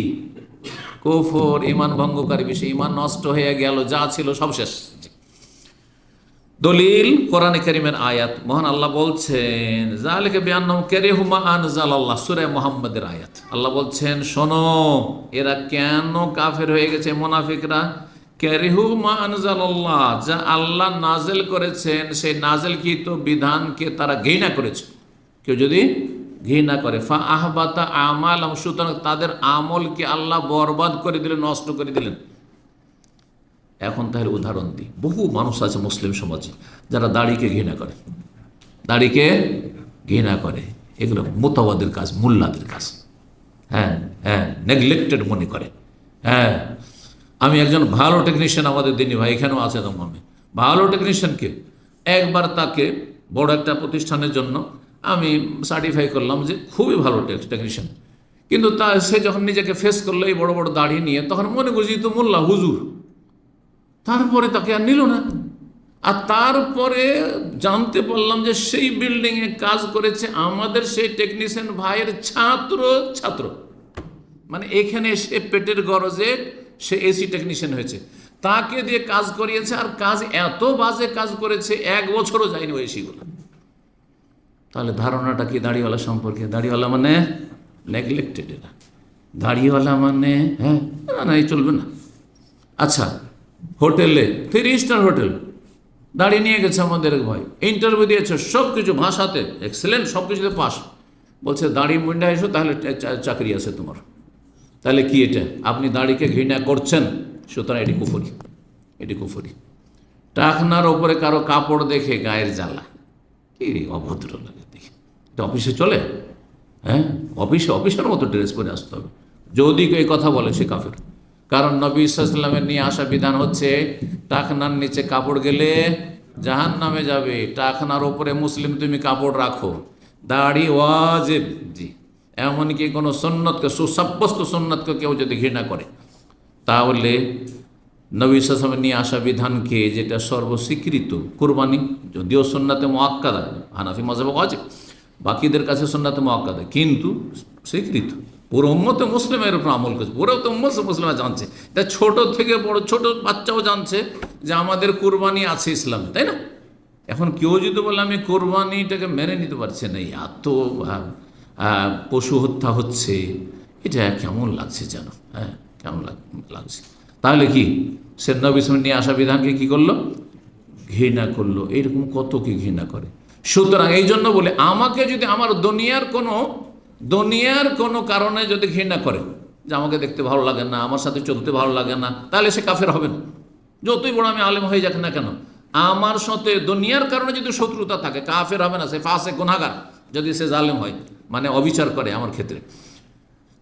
কুফর, ঈমান ভঙ্গকারী বিষয়, ঈমান নষ্ট হয়ে গেল, যা ছিল সব শেষ। দলিল কোরআনে কারীমের আয়াত, মহান আল্লাহ বলছেন যালিকা বিআন্নাহুম কারিহু মা আনজালাল্লাহ, সূরা মুহাম্মাদের আয়াত। আল্লাহ বলছেন শোনো, এরা কেন কাফের হয়ে গেছে, মুনাফিকরা কারিহু মা আনজালাল্লাহ, যা আল্লাহ নাজেল করেছেন সেই নাজেলকৃত বিধানকে তারা ঘৃণা করেছে। কেউ যদি ঘৃণা করে ফা আহবাতা আমাল, সুতরাং তাদের আমলকে আল্লাহ বরবাদ করে দিলেন, নষ্ট করে দিলেন। এখন তাহলে উদাহরণ দিই, বহু মানুষ আছে মুসলিম সমাজে যারা দাড়িকে ঘৃণা করে, দাড়িকে ঘৃণা করে। এগুলো মোতাবাদের কাজ, মোল্লাদের কাজ। হ্যাঁ হ্যাঁ, নেগলেক্টেড মনে করে। হ্যাঁ, আমি একজন ভালো টেকনিশিয়ান, আমাদের দিনী ভাই এখানেও আছে, তখন ভালো টেকনিশিয়ানকে একবার তাকে বড় একটা প্রতিষ্ঠানের জন্য আমি সার্টিফাই করলাম যে খুবই ভালো টেকনিশিয়ান, কিন্তু সে যখন নিজেকে ফেস করলো এই বড় বড় দাড়ি নিয়ে, তখন মনে করছি তো মোল্লা হুজুর। তারপরে তাকে আর নিল না। আর তারপরে জানতে পারলাম যে সেই বিল্ডিংয়ে কাজ করেছে আমাদের সেই টেকনিশিয়ান ভাইয়ের ছাত্র। মানে এখানে সে পেটের গরজে সে এসি টেকনিশিয়ান হয়েছে, তাকে দিয়ে কাজ করিয়েছে, আর কাজ এত বাজে কাজ করেছে, 1 বছরও যায়নি ওই এসিগুলো। তাহলে ধারণাটা কি দাড়িওয়ালা সম্পর্কে? দাড়িওয়ালা মানে নেগলেক্টেড, এরা দাড়িওয়ালা মানে হ্যাঁ না, এই চলবে না। আচ্ছা, হোটেলে 3 স্টার হোটেল দাড়ি নিয়ে গেছে আমাদের এক ভাই, ইন্টারভিউ দিয়েছে, সব কিছু ভাষাতে এক্সেলেন্ট, সব কিছুতে পাস। বলছে দাড়ি মুন্ডা এসো, তাহলে চাকরি আছে তোমার। তাহলে কি এটা? আপনি দাড়িকে ঘৃণা করছেন, সুতরাং এটি কুফরি। টাকনার ওপরে কারো কাপড় দেখে গায়ের জ্বালা, কি অভদ্র লাগে দেখে। এটা অফিসে চলে? হ্যাঁ, অফিসের মতো ড্রেস পরে আসতে হবে। যদি কেউ এই কথা বলে সে কাফের। কারণ নবী সাল্লাল্লাহু নিয়ে আসা বিধান হচ্ছে টাকনার নিচে কাপড় গেলে জাহান্নামে যাবে, টাকনার ওপরে মুসলিম তুমি কাপড় রাখো। দাড়ি ওয়াজিব, জি। এমনকি কোনো সুন্নতকে, সুসাব্যস্ত সুন্নতকে কেউ যদি ঘৃণা করে, তাহলে নবী সাল্লাল্লাহু নিয়ে আসা বিধানকে, যেটা সর্বস্বীকৃত কুরবানি, যদিও সুন্নাতে মুআক্কাদা, হানাফি মাযহাবে ওয়াজিব, বাকিদের কাছে সুন্নাতে মুআক্কাদা, কিন্তু স্বীকৃত। পুরো উম্মতে মুসলিমের উপর আমল করছে, পুরো তো উম্মতে মুসলিমরা জানছে, তা ছোট থেকে বড়, ছোট বাচ্চাও জানছে যে আমাদের কুরবানি আছে ইসলামে, তাই না? এখন কেউ যদি বলে আমি কোরবানিটাকে মেনে নিতে পারছি না, এত পশু হত্যা হচ্ছে, এটা কেমন লাগছে যেন, হ্যাঁ কেমন লাগছে। তাহলে কি সে নবী সাল্লাল্লাহু নিয়ে আসা বিধানকে কি করলো? ঘৃণা করলো। এইরকম কত কি ঘৃণা করে। সুতরাং এই জন্য বলে, আমাকে যদি আমার দুনিয়ার কোনো কারণে যদি ঘৃণা করে, যে আমাকে দেখতে ভালো লাগে না, আমার সাথে চলতে ভালো লাগে না, তাহলে সে কাফের হবে না, যতই বড় আমি আলেম হয়ে যাক না কেন। আমার সাথে দুনিয়ার কারণে যদি শত্রুতা থাকে, কাফের হবে না, সে ফাসেক গুনাহগার, যদি সে জালেম হয়, মানে অবিচার করে আমার ক্ষেত্রে।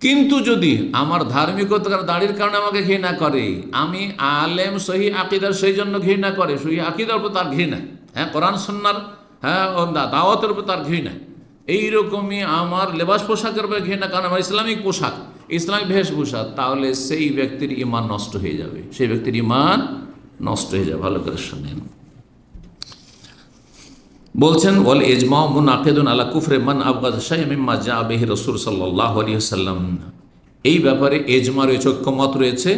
কিন্তু যদি আমার ধার্মিকতার দাড়ির কারণে আমাকে ঘৃণা করে, আমি আলেম, সহি আকিদার সেই জন্য ঘৃণা করে, সহি আকিদার উপর তার ঘৃণা, হ্যাঁ কোরআন সুন্নাহর হ্যাঁ দাওয়াতের উপর তার ঘৃণা, এইরকমই আমার লেবাস পোশাকের উপর ঘৃণা, কারণ আমার ইসলামিক পোশাক, ইসলামিক বেশভূষা, তাহলে সেই ব্যক্তির ঈমান নষ্ট হয়ে যাবে, সেই ব্যক্তির ঈমান নষ্ট হয়ে যাবে। ভালো করে শুনেন, বলছেন ওয়াল ইজমা মুনাকিদুন আলা কুফরি মান আবগাযা শাইআন মিম্মা জাআ বিহি রাসূল সাল্লাল্লাহু আলাইহি ওয়াসাল্লাম। এই ব্যাপারে ইজমা রয়েছে, ঐক্যমত রয়েছে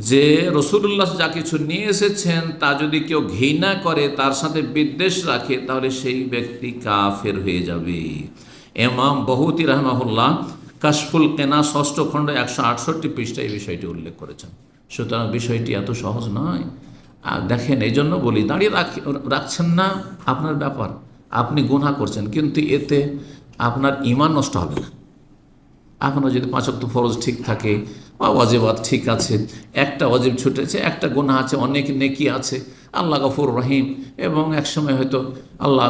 যে রাসূলুল্লাহ যা কিছু নিয়ে এসেছেন তা যদি কেউ ঘৃণা করে, তার সাথে বিদ্বেষ রাখে, তাহলে সেই ব্যক্তি কাফের হয়ে যাবে। ইমাম বহউতি রাহমাহুল্লাহ কাশফুল কেনা 6ষ্ঠ খণ্ড 168 পৃষ্ঠায় এই বিষয়টি উল্লেখ করেছেন। সুতরাং বিষয়টি এত সহজ নয়। আর দেখেন, এই জন্য বলি, দাঁড়িয়ে রাখছেন না আপনার ব্যাপার, আপনি গুনাহ করছেন, কিন্তু এতে আপনার ঈমান নষ্ট হবে না। আপনার যদি 5 ওয়াক্ত ফরজ ঠিক থাকে বা ওয়াজিবাত ঠিক আছে, একটা ওয়াজিব ছুটেছে, একটা গুনাহ আছে, অনেক নেকি আছে, আল্লাহ গফুর রহিম, এবং একসময় হয়তো আল্লাহ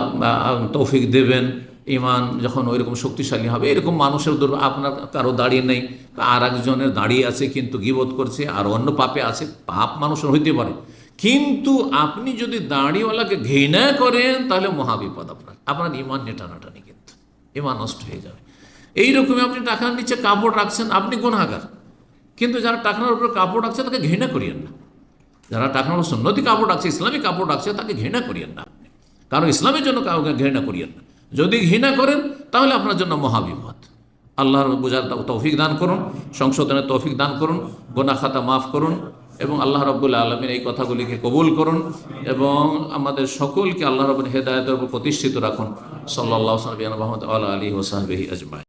তৌফিক দেবেন, ঈমান যখন ওইরকম শক্তিশালী হবে। এরকম মানুষের আপনার কারো দাঁড়িয়ে নেই, আর একজনের দাঁড়িয়ে আছে কিন্তু গীবত করছে, আর অন্য পাপে আছে, পাপ মানুষের হইতে পারে, কিন্তু আপনি যদি দাড়িওয়ালাকে ঘৃণা করেন তাহলে মহাবিপদ, আপনার ঈমান টানাটানি, কিন্তু ঈমান নষ্ট হয়ে যাবে। এইরকমই আপনি টাকার নিচে কাপড় রাখছেন, আপনি গুনাহগার, কিন্তু যারা টাকার উপর কাপড় রাখছে তাকে ঘৃণা করিয়েন না। যারা টাকার উপর সুন্নতি কাপড় রাখছে, ইসলামিক কাপড় রাখছে, তাকে ঘৃণা করিয়েন না আপনি, কারণ ইসলামের জন্য কাউকে ঘৃণা করিয়েন না। যদি ঘৃণা করেন তাহলে আপনার জন্য মহাবিপদ। আল্লাহর বোঝার তৌফিক দান করুন, সংশোধনের তৌফিক দান করুন, গুনাহ খাতা মাফ করুন, এবং আল্লাহ রাব্বুল আলামিন এই কথাগুলিকে কবুল করুন, এবং আমাদের সকলকে আল্লাহ রাব্বুল হেদায়েতের উপর প্রতিষ্ঠিত রাখুন। সাল্লাল্লাহু আলাইহি ওয়া সাল্লাম আলা আলিহি ওয়া সাহবিহি আজমাইন।